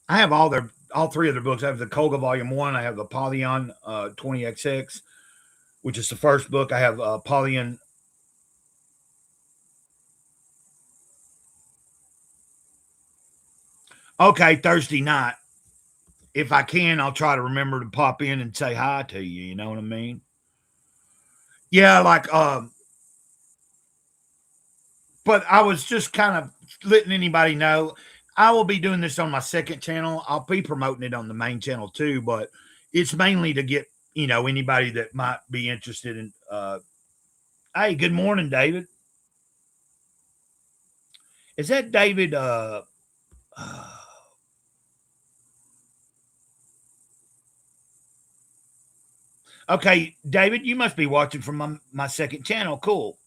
have all three of their books. I have the Kolga Volume 1. I have the Apollyon 20XX, which is the first book. I have Apollyon. Okay, Thursday night. If I can, I'll try to remember to pop in and say hi to you. You know what I mean? Yeah, like, but I was just kind of letting anybody know I will be doing this on my second channel. I'll be promoting it on the main channel too, but it's mainly to get, you know, anybody that might be interested in. Hey, good morning, David. Is that David? Okay, David, you must be watching from my second channel. Cool.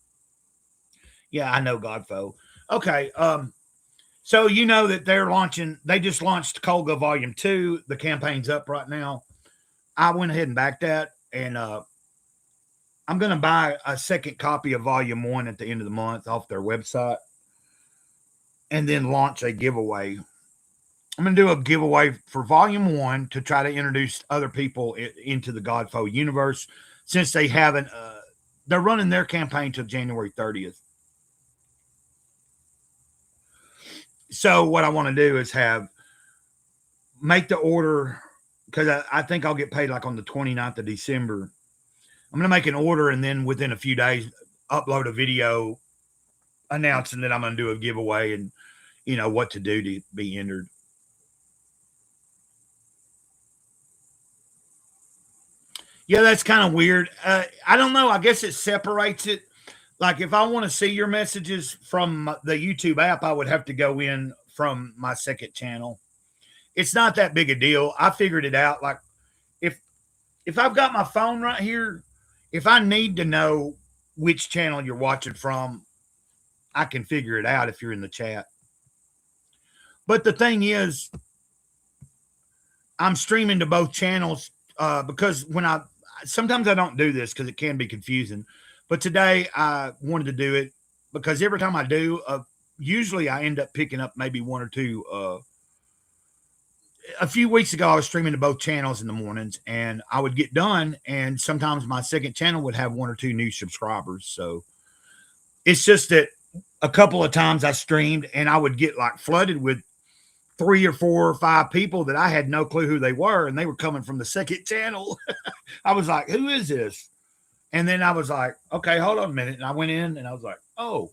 Yeah, I know Godfo. Okay. So you know that they just launched Kolga Volume 2. The campaign's up right now. I went ahead and backed that. And I'm going to buy a second copy of Volume 1 at the end of the month off their website and then launch a giveaway. I'm going to do a giveaway for Volume 1 to try to introduce other people into the Godfo universe since they haven't, they're running their campaign till January 30th. So what I want to do is make the order, because I think I'll get paid like on the 29th of December. I'm going to make an order and then within a few days upload a video announcing that I'm going to do a giveaway and, you know, what to do to be entered. Yeah, that's kind of weird. I don't know. I guess it separates it. Like if I want to see your messages from the YouTube app, I would have to go in from my second channel. It's not that big a deal. I figured it out. Like if I've got my phone right here, if I need to know which channel you're watching from, I can figure it out if you're in the chat. But the thing is, I'm streaming to both channels because sometimes I don't do this because it can be confusing. But today I wanted to do it because every time I do, usually I end up picking up maybe one or two. A few weeks ago, I was streaming to both channels in the mornings, and I would get done, and sometimes my second channel would have one or two new subscribers. So it's just that a couple of times I streamed, and I would get like flooded with 3 or 4 or 5 people that I had no clue who they were, and they were coming from the second channel. I was like, who is this? And then I was like, okay, hold on a minute. And I went in, and I was like, oh,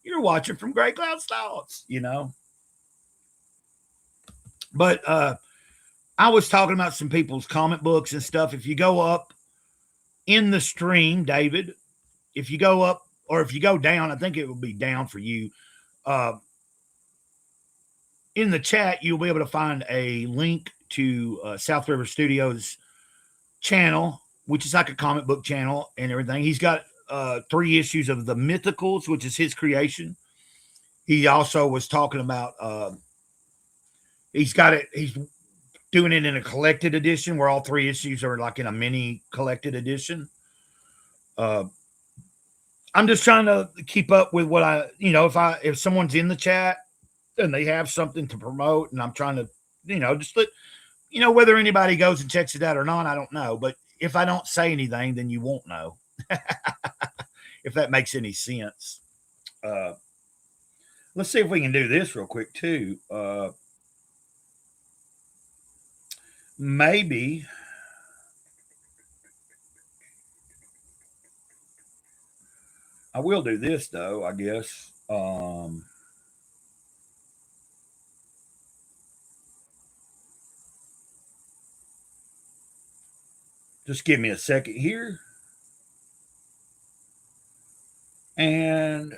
you're watching from Gray Cloud's Thoughts, you know? But I was talking about some people's comic books and stuff. If you go up in the stream, David, if you go up or if you go down, I think it will be down for you. In the chat, you'll be able to find a link to South River Studios channel, which is like a comic book channel and everything. He's got 3 issues of the Mythicals, which is his creation. He also was talking about he's doing it in a collected edition where all 3 issues are like in a mini collected edition. I'm just trying to keep up with what if someone's in the chat and they have something to promote, and I'm trying to, just let, whether anybody goes and checks it out or not, I don't know. But if I don't say anything, then you won't know. If that makes any sense. Let's see if we can do this real quick too. Maybe I will do this though, I guess. Just give me a second here. And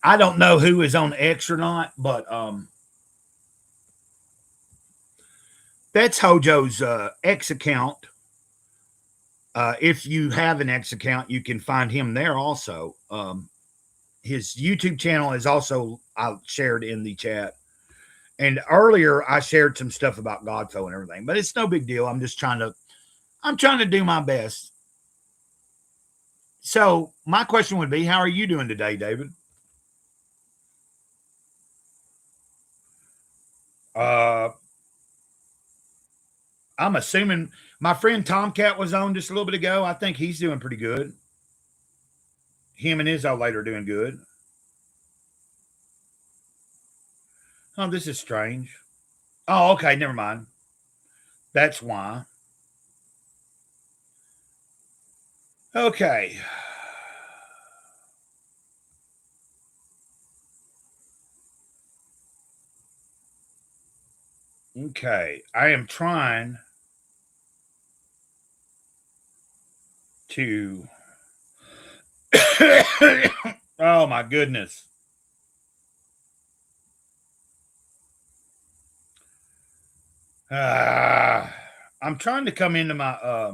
I don't know who is on X or not, but that's Hojo's X account. If you have an X account, you can find him there also. His YouTube channel is also shared in the chat. And earlier I shared some stuff about Godfo and everything, but it's no big deal. I'm trying to do my best. So my question would be, how are you doing today, David? I'm assuming my friend Tomcat was on just a little bit ago. I think he's doing pretty good. Him and his old lady are doing good. Oh, this is strange. Oh, okay. Never mind. That's why. Okay. Okay. I am trying to. Oh, my goodness. I'm trying to come into my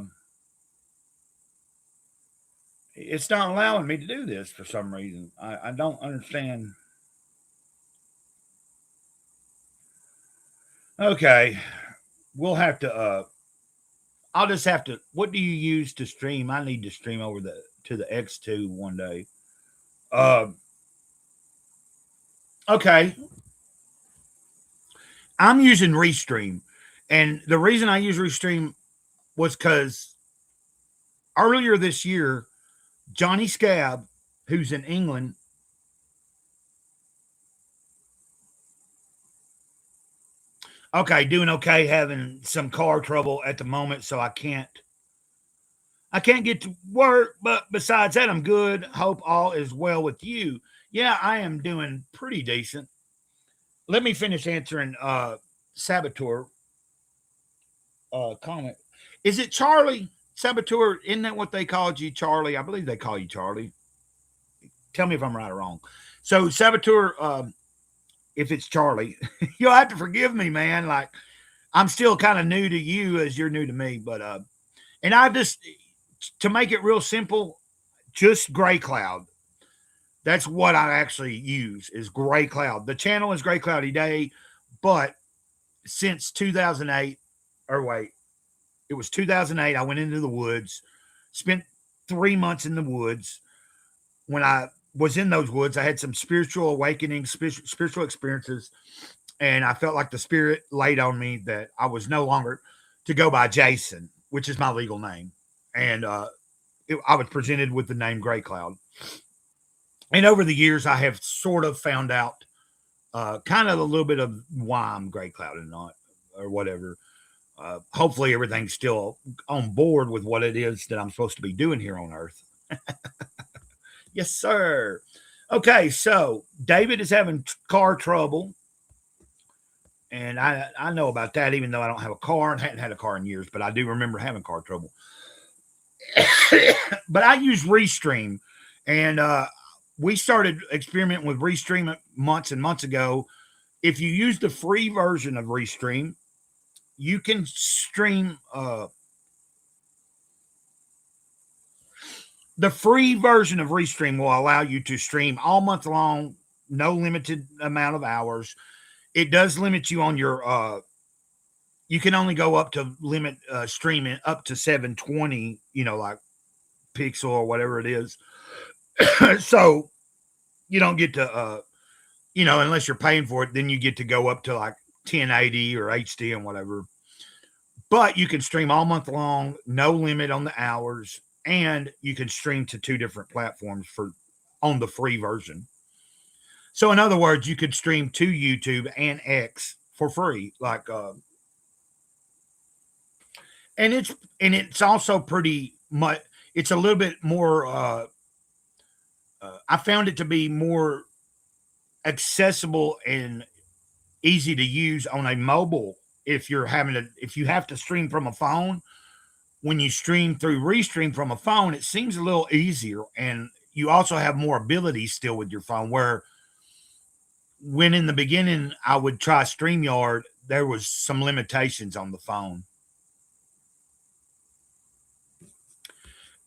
it's not allowing me to do this for some reason. I don't understand. Okay. We'll have to I'll just have to. What do you use to stream? I need to stream over to the X2 one day. Okay. I'm using Restream. And the reason I use Restream was because earlier this year, Johnny Scab, who's in England, doing okay, having some car trouble at the moment, so I can't get to work, but besides that, I'm good. Hope all is well with you. Yeah, I am doing pretty decent. Let me finish answering Saboteur comment. Is it Charlie? Saboteur, isn't that what they called you, Charlie? I believe they call you Charlie. Tell me if I'm right or wrong. So Saboteur, if it's Charlie, you'll have to forgive me, man. Like, I'm still kind of new to you as you're new to me, but and I just, to make it real simple, just Gray Cloud. That's what I actually use, is Gray Cloud. The channel is Gray Cloudy Day, but since 2008, or wait, it was 2008, I went into the woods, spent 3 months in the woods. When I was in those woods, I had some spiritual awakenings, spiritual experiences, and I felt like the spirit laid on me that I was no longer to go by Jason, which is my legal name. And I was presented with the name Gray Cloud. And over the years, I have sort of found out kind of a little bit of why I'm Gray Cloud and not, or whatever. Hopefully everything's still on board with what it is that I'm supposed to be doing here on Earth. Yes, sir. Okay, so David is having car trouble. And I know about that, even though I don't have a car and hadn't had a car in years, but I do remember having car trouble. But I use Restream, and we started experimenting with Restream months and months ago. If you use the free version of Restream, you can stream the free version of Restream will allow you to stream all month long, no limited amount of hours. It does limit you on your you can only go up to limit streaming up to 720, like pixel or whatever it is. So you don't get to unless you're paying for it, then you get to go up to like 1080 or HD and whatever. But you can stream all month long, no limit on the hours, and you can stream to 2 different platforms on the free version. So in other words, you could stream to YouTube and X for free, and it's also pretty much, it's a little bit more I found it to be more accessible and easy to use on a mobile. If you have to stream from a phone, when you stream through Restream from a phone, it seems a little easier, and you also have more abilities still with your phone, where when in the beginning I would try StreamYard, there was some limitations on the phone.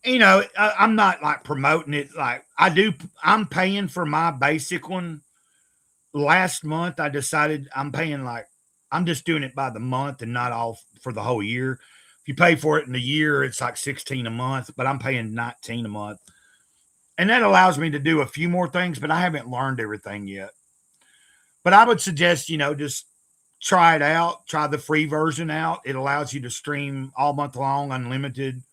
I'm not like promoting it. Like I'm paying for my basic one. Last month I decided I'm just doing it by the month and not all for the whole year. If you pay for it in a year, it's like $16 a month, but I'm paying $19 a month. And that allows me to do a few more things, but I haven't learned everything yet. But I would suggest, just try it out. Try the free version out. It allows you to stream all month long, unlimited.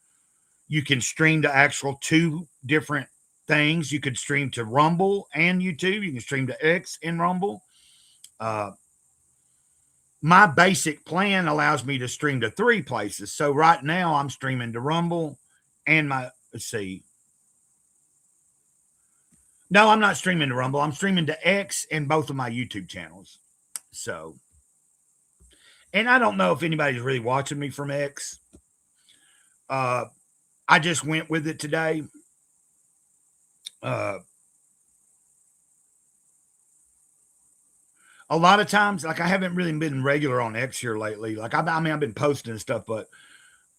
You can stream to actual 2 different things. You could stream to Rumble and YouTube. You can stream to X and Rumble. My basic plan allows me to stream to 3 places. So right now I'm streaming to Rumble and let's see. No, I'm not streaming to Rumble. I'm streaming to X and both of my YouTube channels. So, and I don't know if anybody's really watching me from X. I just went with it today. A lot of times, like, I haven't really been regular on X here lately. Like, I've been posting and stuff, but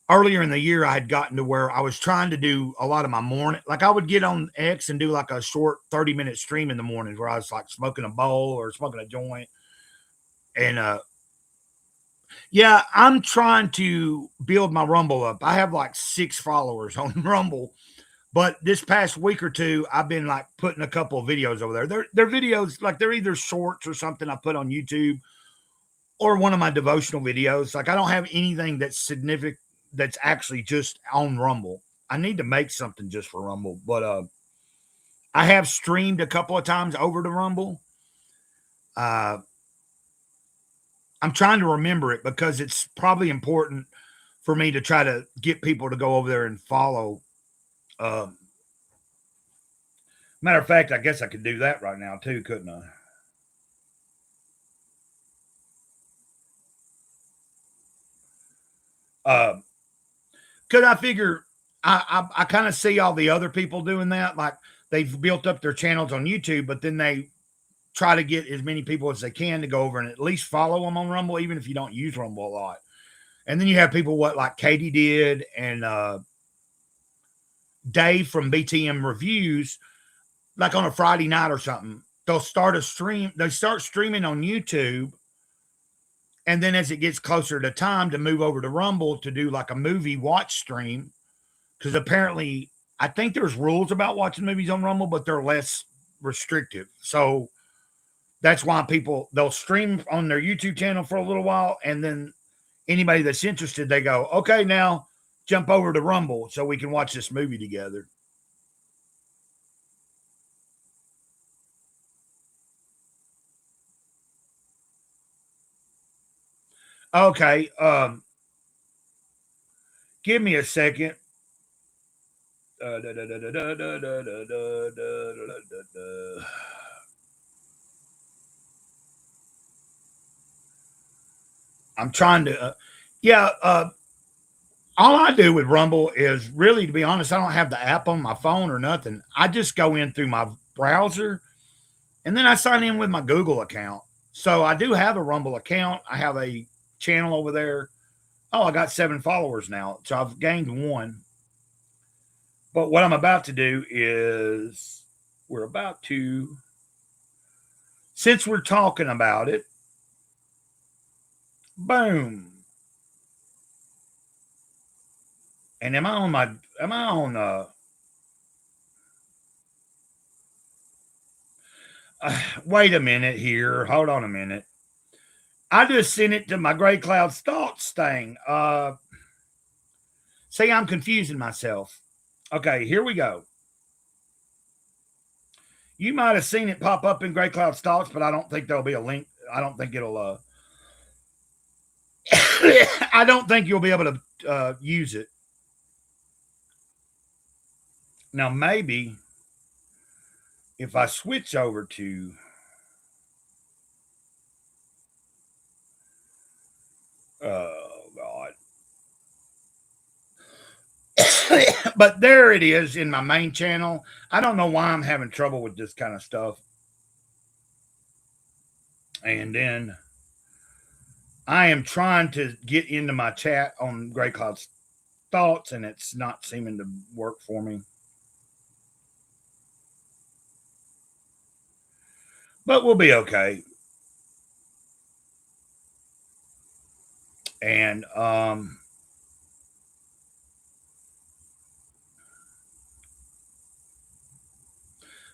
earlier in the year, I had gotten to where I was trying to do a lot of my morning. Like, I would get on X and do like a short 30-minute stream in the mornings where I was like smoking a bowl or smoking a joint. And Yeah, I'm trying to build my Rumble up. I have like 6 followers on Rumble, but this past week or two, I've been like putting a couple of videos over there. They're videos like they're either shorts or something I put on YouTube or one of my devotional videos. Like I don't have anything that's significant that's actually just on Rumble. I need to make something just for Rumble, but I have streamed a couple of times over to Rumble. I'm trying to remember it because it's probably important for me to try to get people to go over there and follow. Matter of fact, I guess I could do that right now too, couldn't I? Could I figure I kind of see all the other people doing that, like they've built up their channels on YouTube, but then they try to get as many people as they can to go over and at least follow them on Rumble, even if you don't use Rumble a lot. And then you have people like Katie did and Dave from BTM Reviews, like on a Friday night or something. They'll start a stream. They start streaming on YouTube. And then as it gets closer to time to move over to Rumble to do like a movie watch stream, because apparently I think there's rules about watching movies on Rumble, but they're less restrictive. So that's why they'll stream on their YouTube channel for a little while. And then anybody that's interested, they go, okay, now jump over to Rumble so we can watch this movie together. Okay. Give me a second. I'm trying to, all I do with Rumble is really, to be honest, I don't have the app on my phone or nothing. I just go in through my browser and then I sign in with my Google account. So I do have a Rumble account. I have a channel over there. Oh, I got 7 followers now. So I've gained 1. But what I'm about to do is since we're talking about it, boom. And wait a minute here. Hold on a minute. I just sent it to my Gray Clouds Thoughts thing. See, I'm confusing myself. Okay, here we go. You might have seen it pop up in Gray Clouds Thoughts, but I don't think there'll be a link. I don't think it'll I don't think you'll be able to use it. Now, maybe if I switch over to oh, God. But there it is in my main channel. I don't know why I'm having trouble with this kind of stuff. And then I am trying to get into my chat on Gray Cloud's Thoughts, and it's not seeming to work for me. But we'll be okay. And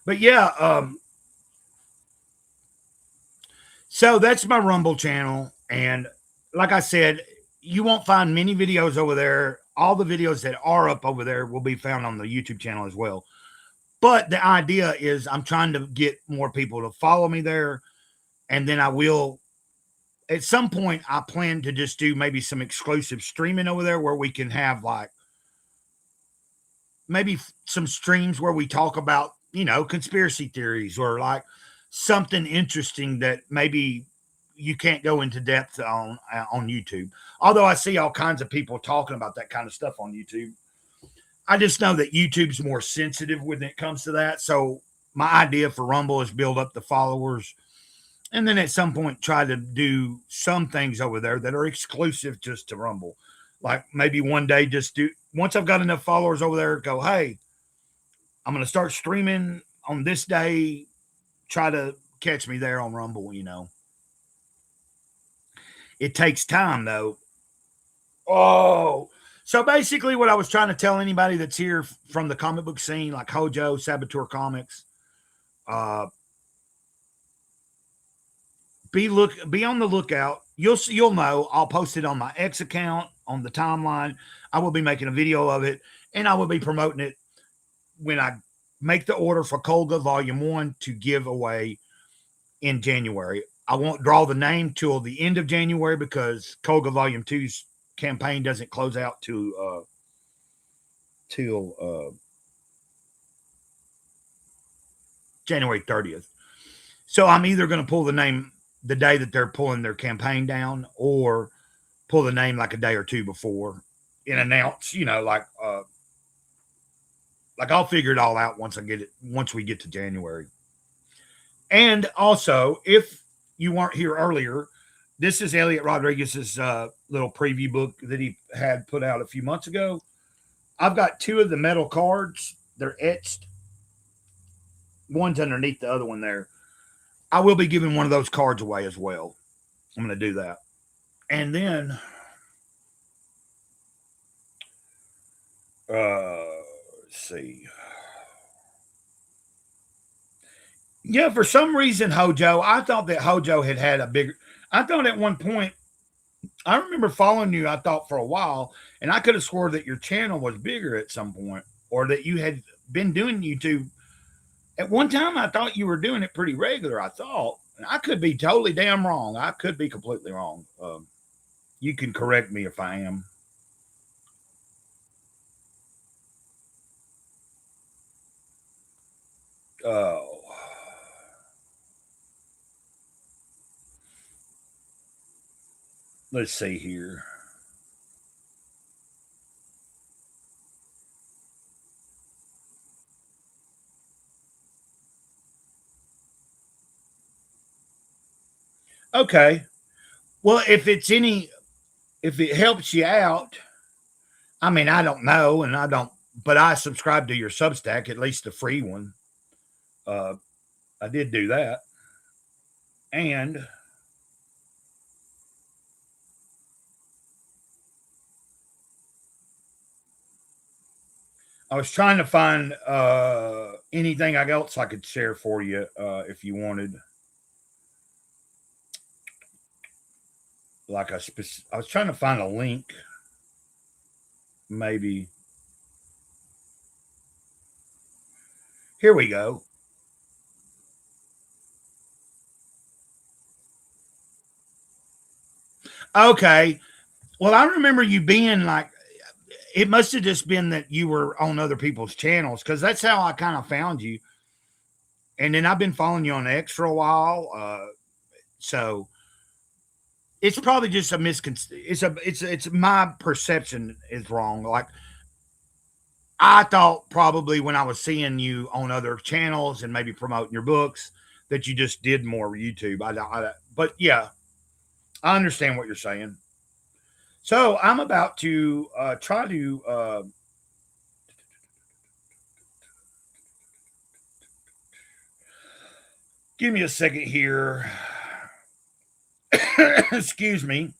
but yeah, so that's my Rumble channel. And like I said, you won't find many videos over there. All the videos that are up over there will be found on the YouTube channel as well. But the idea is I'm trying to get more people to follow me there. And then I will, at some point, I plan to just do maybe some exclusive streaming over there where we can have like maybe some streams where we talk about, conspiracy theories or like something interesting that maybe you can't go into depth on YouTube. Although I see all kinds of people talking about that kind of stuff on YouTube. I just know that YouTube's more sensitive when it comes to that. So my idea for Rumble is build up the followers and then at some point try to do some things over there that are exclusive just to Rumble. Like maybe one day once I've got enough followers over there, go, hey, I'm going to start streaming on this day. Try to catch me there on Rumble, It takes time though. Oh, so basically, what I was trying to tell anybody that's here from the comic book scene, like Hojo, Saboteur Comics, uh, be on the lookout. You'll know. I'll post it on my X account on the timeline. I will be making a video of it, and I will be promoting it when I make the order for Kolga Volume 1 to give away in January. I won't draw the name till the end of January because Kolga Volume 2's campaign doesn't close out till January 30th. So I'm either going to pull the name the day that they're pulling their campaign down or pull the name like a day or two before and announce, like I'll figure it all out once we get to January. And also, if you weren't here earlier, this is Elliot Rodriguez's little preview book that he had put out a few months ago. I've got 2 of the metal cards. They're etched. One's underneath the other one there. I will be giving one of those cards away as well. I'm going to do that. And then let's see. Yeah, for some reason, Hojo, I thought that Hojo had a bigger. I thought at one point, I remember following you, I thought for a while, and I could have swore that your channel was bigger at some point or that you had been doing YouTube. At one time, I thought you were doing it pretty regular, I thought. And I could be totally damn wrong. I could be completely wrong. You can correct me if I am. Oh. Let's see here. Okay. Well, if it helps you out, I mean, I don't know, but I subscribe to your Substack, at least the free one. I did do that. And I was trying to find anything else I could share for you if you wanted. I was trying to find a link. Maybe. Here we go. Okay. Well, I remember you being like, it must have just been that you were on other people's channels because that's how I kind of found you. And then I've been following you on X for a while. So it's probably just a misconception. It's my perception is wrong. Like I thought probably when I was seeing you on other channels and maybe promoting your books that you just did more YouTube. But yeah, I understand what you're saying. So I'm about to try to give me a second here. Excuse me.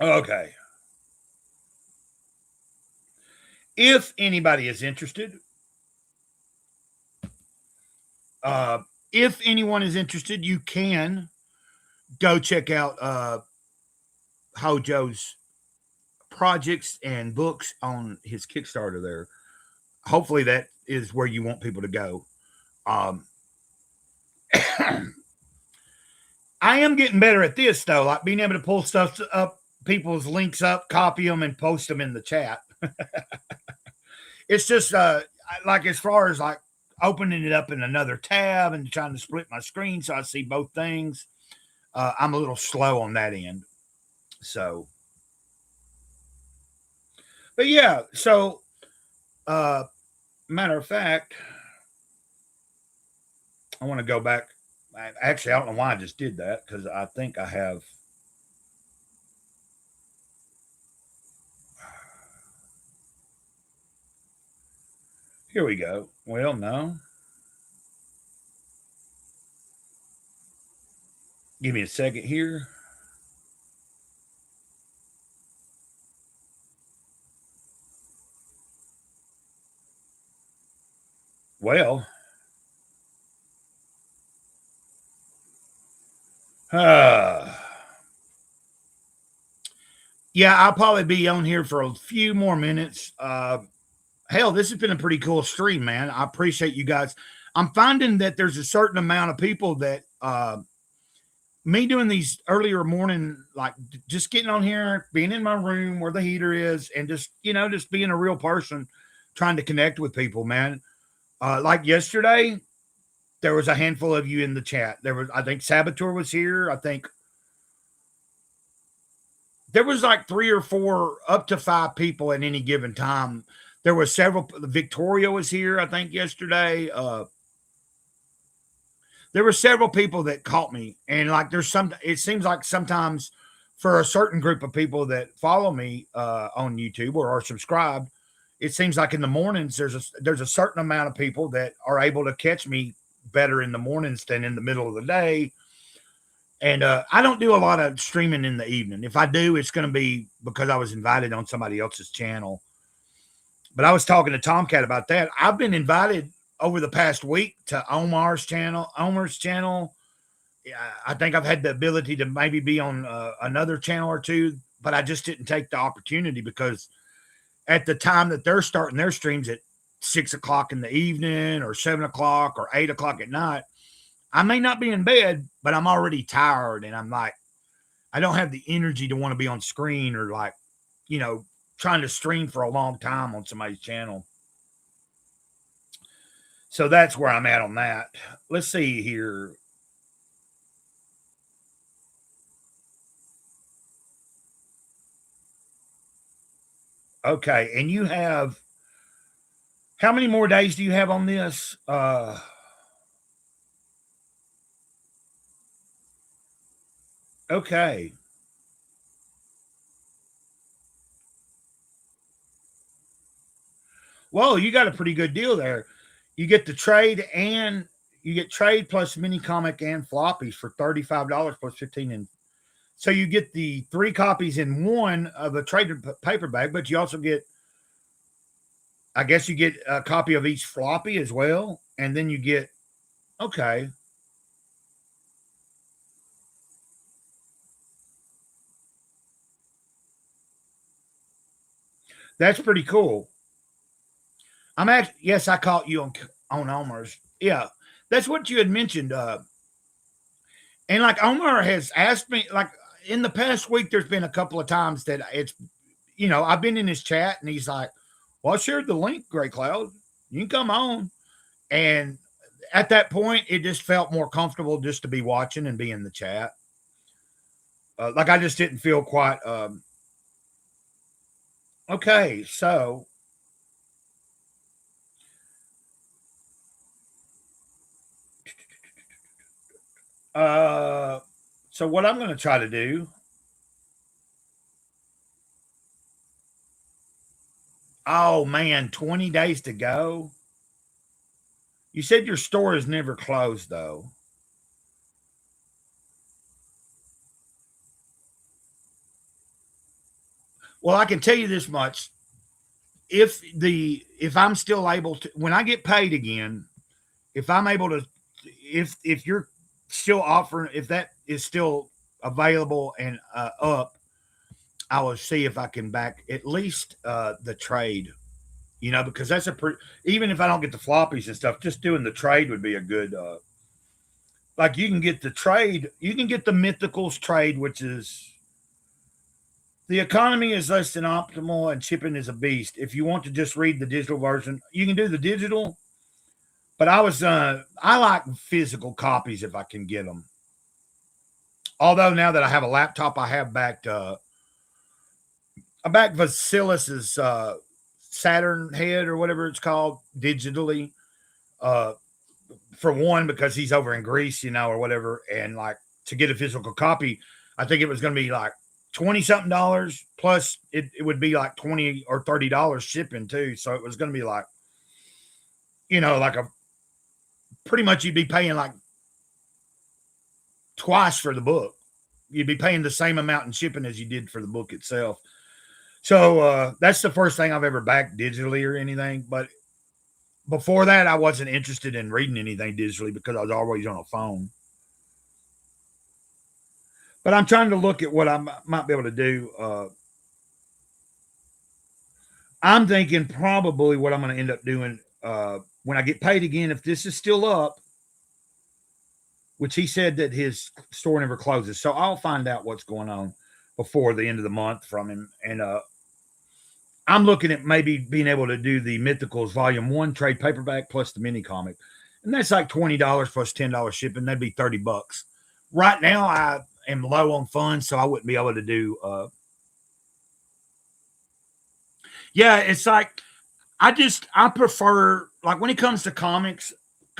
Okay. If anybody is interested, if anyone is interested, you can go check out Hojo's projects and books on his Kickstarter there. Hopefully that is where you want people to go. I am getting better at this though, like being able to pull stuff up, people's links up, copy them, and post them in the chat. It's just like as far as like opening it up in another tab and trying to split my screen so I see both things. I'm a little slow on that end. So, but yeah, so matter of fact, I want to go back. Actually, I don't know why I just did that because I think I have. Here we go. Well, no. Give me a second here. Well, yeah, I'll probably be on here for a few more minutes. Hell, this has been a pretty cool stream, man. I appreciate you guys. I'm finding that there's a certain amount of people that me doing these earlier morning, like just getting on here, being in my room where the heater is, and just just being a real person, trying to connect with people, man. Like yesterday, there was a handful of you in the chat. I think Saboteur was here. I think there was like 3 or 4, up to 5 people at any given time. There were several. Victoria was here, I think, yesterday. There were several people that caught me, and like it seems like sometimes for a certain group of people that follow me on YouTube or are subscribed, it seems like in the mornings there's a certain amount of people that are able to catch me better in the mornings than in the middle of the day. And I don't do a lot of streaming in the evening. If I do, it's going to be because I was invited on somebody else's channel. But I was talking to Tomcat about that. I've been invited over the past week to Omar's channel. I think I've had the ability to maybe be on another channel or two, but I just didn't take the opportunity because at the time that they're starting their streams at 6 o'clock in the evening or 7 o'clock or 8 o'clock at night, I may not be in bed, but I'm already tired. And I'm like, I don't have the energy to want to be on screen or like, trying to stream for a long time on somebody's channel. So that's where I'm at on that. Let's see here. Okay. And you have, how many more days do you have on this? Okay. Well, you got a pretty good deal there. You get the trade and you get trade plus mini comic and floppies for $35 plus 15. And so you get the 3 copies in one of a traded paperback, but you also get, I guess you get a copy of each floppy as well. And then you get, okay. That's pretty cool. I'm actually, yes, I caught you on Omar's. Yeah, that's what you had mentioned. And like Omar has asked me, like in the past week, there's been a couple of times that it's, I've been in his chat and he's like, well, I shared the link, Gray Cloud. You can come on. And at that point, it just felt more comfortable just to be watching and be in the chat. Like I just didn't feel quite, okay, so. So what I'm going to try to do. Oh man, 20 days to go. You said your store is never closed though. Well, I can tell you this much. If I'm still able to, when I get paid again, if I'm able to, if you're still offering, if that is still available and up, I will see if I can back at least the trade, because that's even if I don't get the floppies and stuff, just doing the trade would be a good, like you can get the trade, you can get the Mythicals trade, which is the economy is less than optimal and shipping is a beast. If you want to just read the digital version, you can do the digital. But I like physical copies if I can get them. Although now that I have a laptop, I have backed Vasilis's Saturn head or whatever it's called digitally. For one, because he's over in Greece, or whatever. And like to get a physical copy, I think it was going to be like $20-something plus it would be like $20 or $30 shipping too. So it was going to be like, like pretty much you'd be paying like twice for the book. You'd be paying the same amount in shipping as you did for the book itself. So that's the first thing I've ever backed digitally or anything. But before that, I wasn't interested in reading anything digitally because I was always on a phone. But I'm trying to look at what I might be able to do. I'm thinking probably what I'm going to end up doing when I get paid again, if this is still up, which he said that his store never closes. So I'll find out what's going on before the end of the month from him. And I'm looking at maybe being able to do the Mythicals Volume 1 trade paperback plus the mini comic. And that's like $20 plus $10 shipping. That'd be $30. Right now, I am low on funds, so I wouldn't be able to do. Yeah, it's like I prefer, like when it comes to comics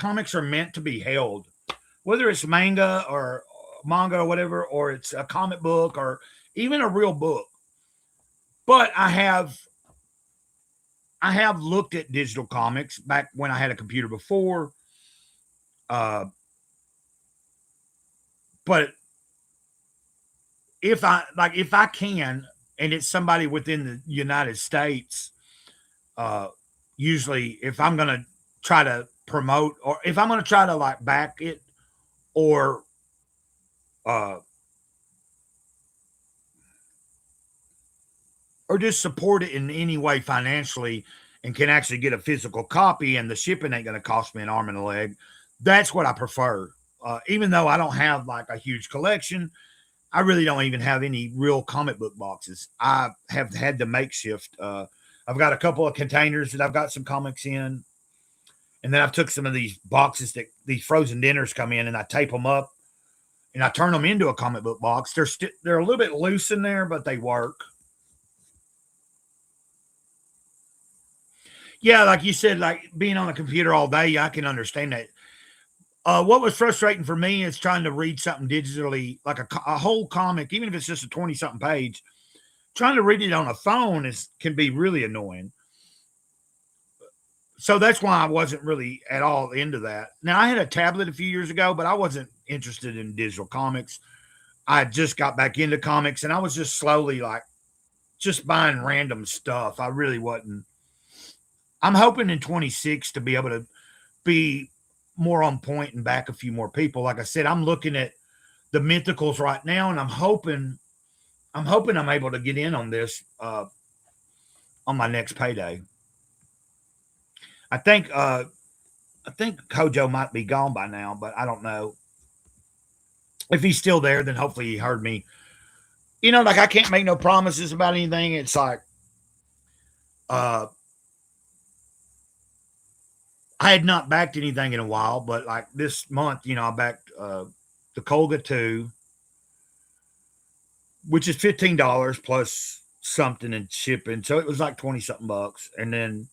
are meant to be held. Whether it's manga or whatever, or it's a comic book or even a real book. But I have looked at digital comics back when I had a computer before. But if I can, and it's somebody within the United States, usually if I'm going to try to promote, or if I'm going to try to like back it, or just support it in any way financially, and can actually get a physical copy, and the shipping ain't going to cost me an arm and a leg. That's what I prefer. Even though I don't have like a huge collection, I really don't even have any real comic book boxes. I have had the makeshift. I've got a couple of containers that I've got some comics in. And then I've took some of these boxes that these frozen dinners come in, and I tape them up, and I turn them into a comic book box. They're a little bit loose in there, but they work. Yeah, like you said, like being on a computer all day, I can understand that. What was frustrating for me is trying to read something digitally, like a whole comic, even if it's just a 20-something page. Trying to read it on a phone can be really annoying. So that's why I wasn't really at all into that. Now, I had a tablet a few years ago, but I wasn't interested in digital comics. I just got back into comics, and I was just slowly like just buying random stuff. I really wasn't. I'm hoping in 26 to be able to be more on point and back a few more people. Like I said, I'm looking at the Mythicals right now, and I'm hoping I'm able to get in on this on my next payday. I think Kojo might be gone by now, but I don't know. If he's still there, then hopefully he heard me. You know, like I can't make no promises about anything. It's like I had not backed anything in a while, but like this month, you know, I backed the Kolga 2, which is $15 plus something in shipping. So it was like 20-something bucks. And then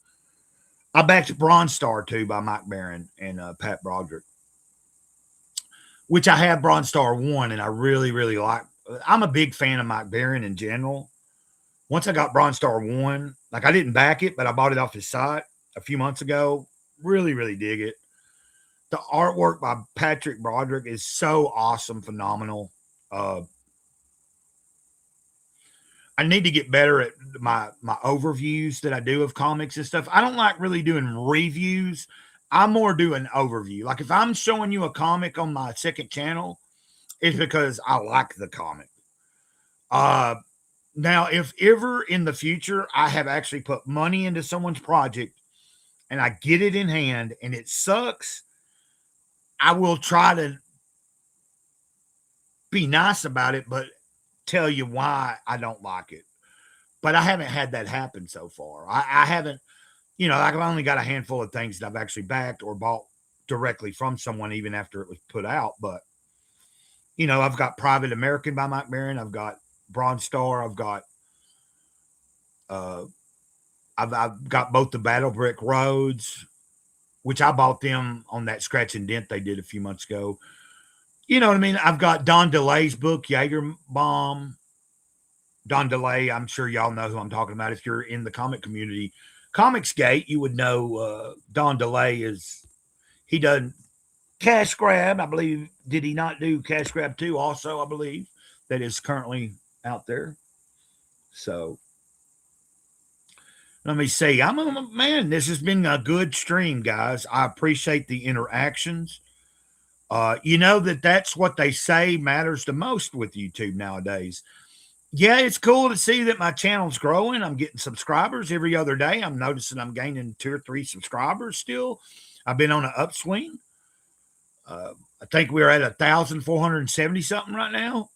I backed Bronze Star 2 by Mike Barron and Pat Broderick, which I have Bronze Star 1, and I really, really like. I'm a big fan of Mike Barron in general. Once I got Bronze Star 1, like I didn't back it, but I bought it off his site a few months ago. Really, really dig it. The artwork by Patrick Broderick is so awesome, phenomenal. I need to get better at my overviews that I do of comics and stuff. I don't like really doing reviews. I'm more doing overview. Like if I'm showing you a comic on my second channel, it's because I like the comic. Now, if ever in the future I have actually put money into someone's project and I get it in hand and it sucks, I will try to be nice about it, but tell you why I don't like it. But I haven't had that happen so far. I haven't, you know, I've only got a handful of things that I've actually backed or bought directly from someone even after it was put out. But, you know, I've got Private American by Mike Barron. I've got Bronze Star. I've got I've got both the Battle Brick Roads, which I bought them on that scratch and dent they did a few months ago. You know what I mean? I've got Don DeLay's book, Jaeger Bomb. Don DeLay, I'm sure y'all know who I'm talking about. If you're in the comic community, Comicsgate, you would know Don DeLay he doesn't Cash Grab, I believe, did he not do Cash Grab 2 also, I believe, that is currently out there. So let me see. Man, this has been a good stream, guys. I appreciate the interactions. You know that's what they say matters the most with YouTube nowadays. Yeah, it's cool to see that my channel's growing. I'm getting subscribers every other day. I'm noticing I'm gaining 2 or 3 subscribers still. I've been on an upswing. I think we're at 1,470 something right now.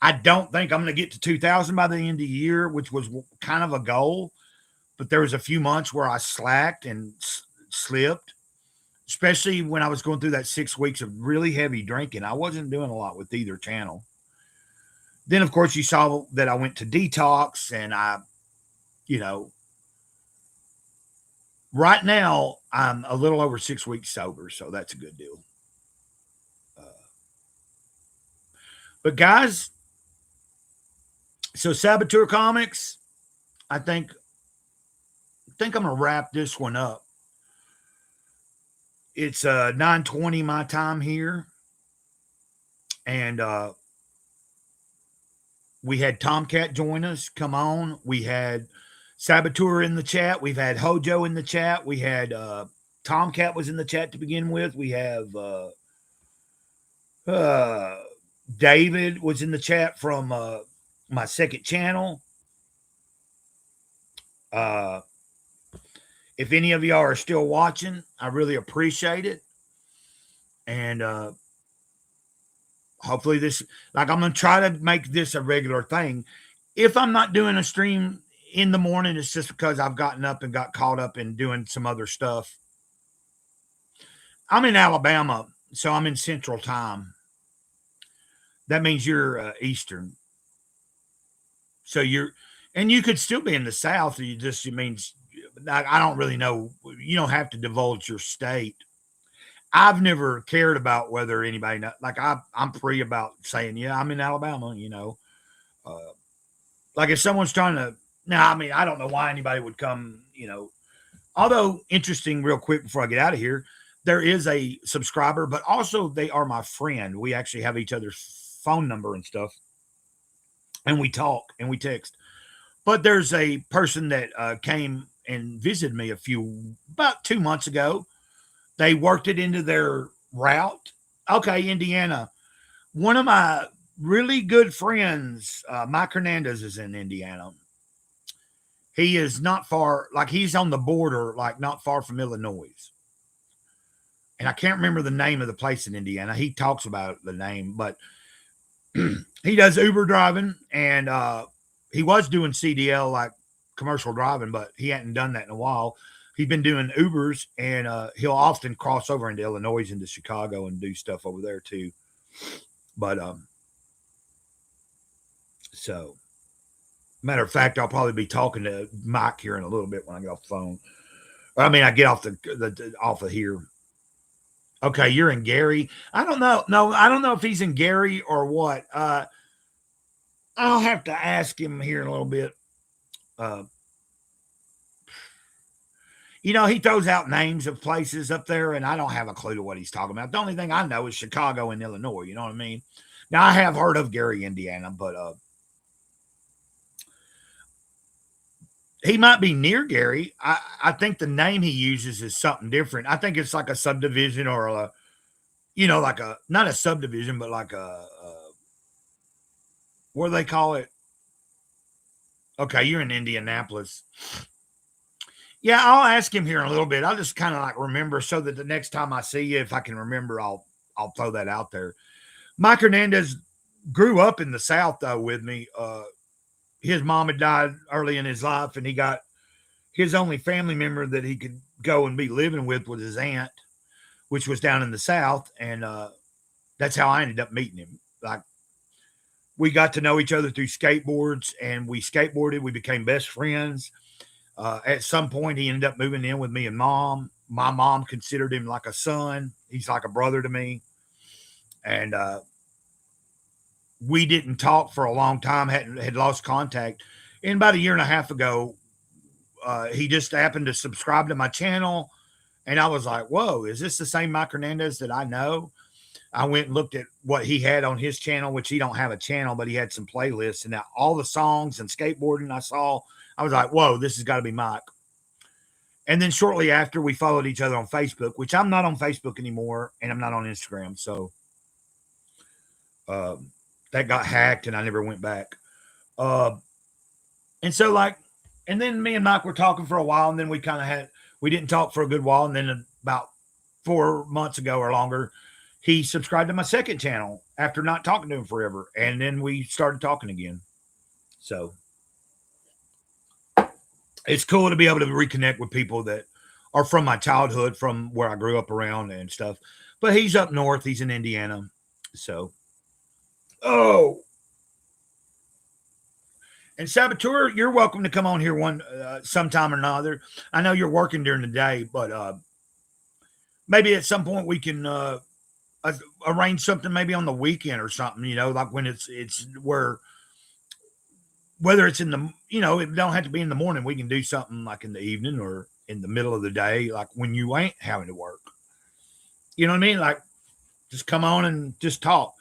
I don't think I'm going to get to 2,000 by the end of the year, which was kind of a goal. But there was a few months where I slacked and slipped, especially when I was going through that 6 weeks of really heavy drinking. I wasn't doing a lot with either channel. Then, of course, you saw that I went to detox, and right now I'm a little over 6 weeks sober, so that's a good deal. But guys, so Saboteur Comics, I think I'm gonna wrap this one up. It's 9:20 my time here, and we had Tomcat join us. Come on, we had Saboteur in the chat. We've had Hojo in the chat. We had Tomcat was in the chat to begin with. We have David was in the chat from my second channel. If any of y'all are still watching, I really appreciate it. And hopefully I'm going to try to make this a regular thing. If I'm not doing a stream in the morning, it's just because I've gotten up and got caught up in doing some other stuff. I'm in Alabama, so I'm in Central Time. That means you're Eastern. So you could still be in the South. It means, I don't really know. You don't have to divulge your state. I've never cared about whether anybody knows. Like I'm free about saying, yeah, I'm in Alabama, like if someone's trying to, I don't know why anybody would come, although interesting real quick before I get out of here, there is a subscriber, but also they are my friend. We actually have each other's phone number and stuff, and we talk and we text. But there's a person that came and visited me about 2 months ago. They worked it into their route. Okay, Indiana. One of my really good friends, Mike Hernandez, is in Indiana. He is not far, like he's on the border, like not far from Illinois. And I can't remember the name of the place in Indiana. He talks about the name, but he does Uber driving, and he was doing CDL, like commercial driving, but he hadn't done that in a while. He's been doing Ubers, and he'll often cross over into Illinois, into Chicago, and do stuff over there too. But so matter of fact, I'll probably be talking to Mike here in a little bit when I get off the phone. I get off off of here. Okay, you're in Gary. I don't know. No, I don't know if he's in Gary or what. I'll have to ask him here in a little bit. He throws out names of places up there, and I don't have a clue to what he's talking about. The only thing I know is Chicago and Illinois. You know what I mean? Now, I have heard of Gary, Indiana, but he might be near Gary. I think the name he uses is something different. I think it's like a subdivision or not a subdivision, but like what do they call it? Okay, you're in Indianapolis. Yeah, I'll ask him here in a little bit. I'll just kind of like remember so that the next time I see you, if I can remember, I'll throw that out there. Mike Hernandez grew up in the South, though, with me. His mom had died early in his life, and he got his only family member that he could go and be living with was his aunt, which was down in the South. And that's how I ended up meeting him. Like, we got to know each other through skateboards, and we skateboarded. We became best friends. At some point, he ended up moving in with me and Mom. My mom considered him like a son. He's like a brother to me. And we didn't talk for a long time, had lost contact. And about a year and a half ago, he just happened to subscribe to my channel. And I was like, whoa, is this the same Mike Hernandez that I know? I went and looked at what he had on his channel, which he don't have a channel, but he had some playlists, and all the songs and skateboarding I saw, I was like, whoa, this has got to be Mike. And then shortly after, we followed each other on Facebook, which I'm not on Facebook anymore, and I'm not on Instagram. So that got hacked, and I never went back. And so, like, and then me and Mike were talking for a while, and then we didn't talk for a good while. And then about 4 months ago or longer, he subscribed to my second channel after not talking to him forever. And then we started talking again. So it's cool to be able to reconnect with people that are from my childhood, from where I grew up around and stuff. But he's up north. He's in Indiana. So, and Saboteur, you're welcome to come on here sometime or another. I know you're working during the day, but maybe at some point we can arrange something maybe on the weekend or something, like when it's whether it's in the, it don't have to be in the morning. We can do something like in the evening or in the middle of the day, like when you ain't having to work. You know what I mean? Like, just come on and just talk.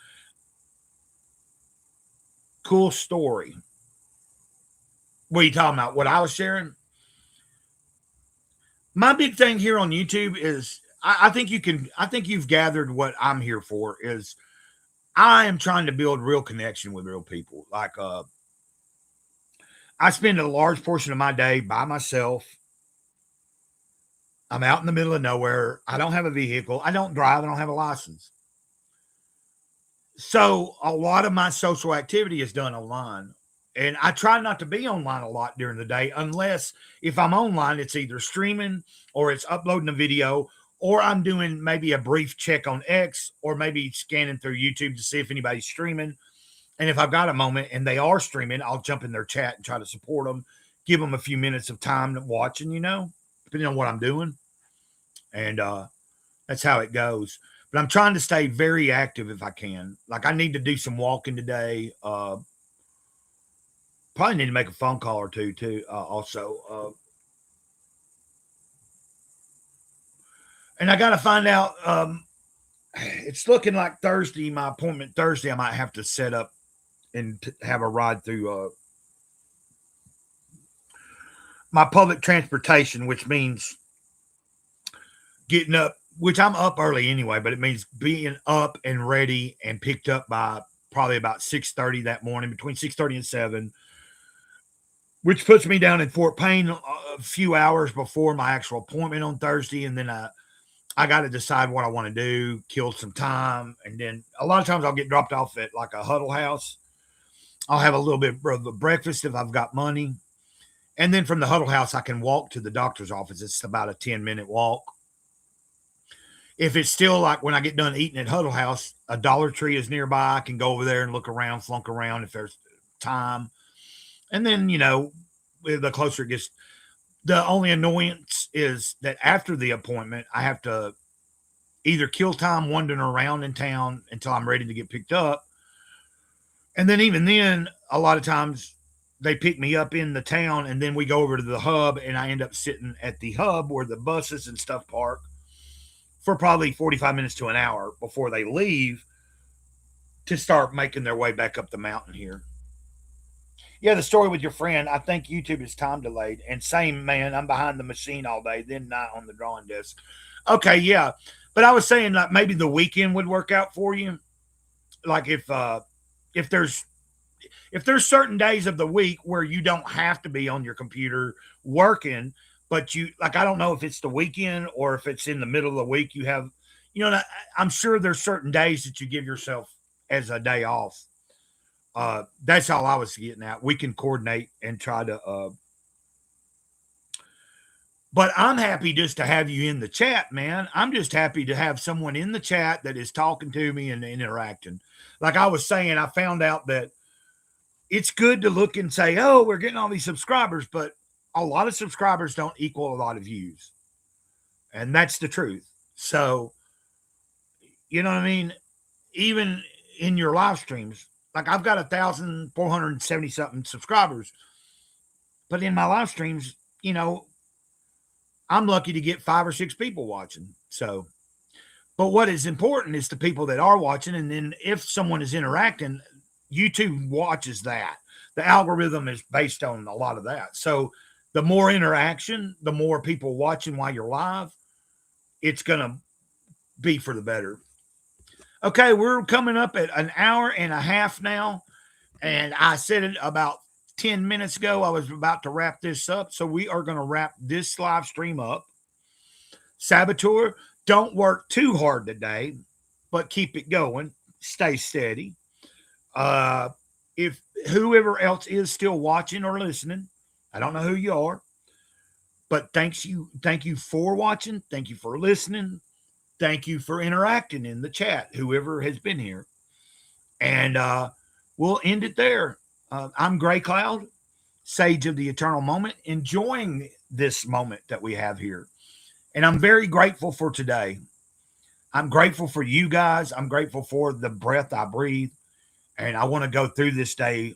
Cool story. What are you talking about? What I was sharing? My big thing here on YouTube is I think you've gathered what I'm here for is I am trying to build real connection with real people. Like, I spend a large portion of my day by myself. I'm out in the middle of nowhere. I don't have a vehicle. I don't drive. I don't have a license. So a lot of my social activity is done online. And I try not to be online a lot during the day, unless if I'm online, it's either streaming or it's uploading a video, or I'm doing maybe a brief check on X, or maybe scanning through YouTube to see if anybody's streaming. And if I've got a moment and they are streaming, I'll jump in their chat and try to support them, give them a few minutes of time watching, depending on what I'm doing. And that's how it goes. But I'm trying to stay very active if I can. Like, I need to do some walking today. Probably need to make a phone call or two, too, also. And I got to find out. It's looking like Thursday, my appointment Thursday, I might have to set up and have a ride through my public transportation, which means getting up, which I'm up early anyway, but it means being up and ready and picked up by probably about 6:30 that morning, between 6:30 and 7, which puts me down in Fort Payne a few hours before my actual appointment on Thursday. And then I got to decide what I want to do, kill some time. And then a lot of times I'll get dropped off at like a huddle house. I'll have a little bit of breakfast if I've got money. And then from the huddle house, I can walk to the doctor's office. It's about a 10-minute walk. If it's still like when I get done eating at huddle house, a Dollar Tree is nearby. I can go over there and look around, flunk around if there's time. And then, the closer it gets, the only annoyance is that after the appointment, I have to either kill time wandering around in town until I'm ready to get picked up. And then even then, a lot of times they pick me up in the town and then we go over to the hub, and I end up sitting at the hub where the buses and stuff park for probably 45 minutes to an hour before they leave to start making their way back up the mountain here. Yeah, the story with your friend, I think YouTube is time delayed. And same, man, I'm behind the machine all day, then not on the drawing desk. Okay, yeah. But I was saying like maybe the weekend would work out for you. Like if there's certain days of the week where you don't have to be on your computer working, but I don't know if it's the weekend or if it's in the middle of the week, you have, I'm sure there's certain days that you give yourself as a day off. That's all I was getting at. We can coordinate and try to, but I'm happy just to have you in the chat, man. I'm just happy to have someone in the chat that is talking to me and interacting. Like I was saying, I found out that it's good to look and say, oh, we're getting all these subscribers, but a lot of subscribers don't equal a lot of views. And that's the truth. So, you know what I mean? Even in your live streams, like I've got 1,470 something subscribers, but in my live streams, I'm lucky to get 5 or 6 people watching. So, but what is important is the people that are watching. And then if someone is interacting, YouTube watches that. The algorithm is based on a lot of that. So the more interaction, the more people watching while you're live, it's going to be for the better. Okay, we're coming up at an hour and a half now. And I said it about 10 minutes ago. I was about to wrap this up. So we are going to wrap this live stream up. Saboteur, don't work too hard today, but keep it going. Stay steady. If whoever else is still watching or listening, I don't know who you are, but thank you for watching. Thank you for listening. Thank you for interacting in the chat, whoever has been here. And we'll end it there. I'm Gray Cloud, Sage of the Eternal Moment, enjoying this moment that we have here. And I'm very grateful for today. I'm grateful for you guys. I'm grateful for the breath I breathe. And I want to go through this day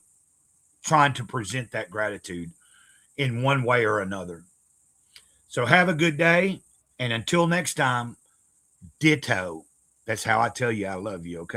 trying to present that gratitude in one way or another. So have a good day. And until next time, ditto. That's how I tell you I love you, okay?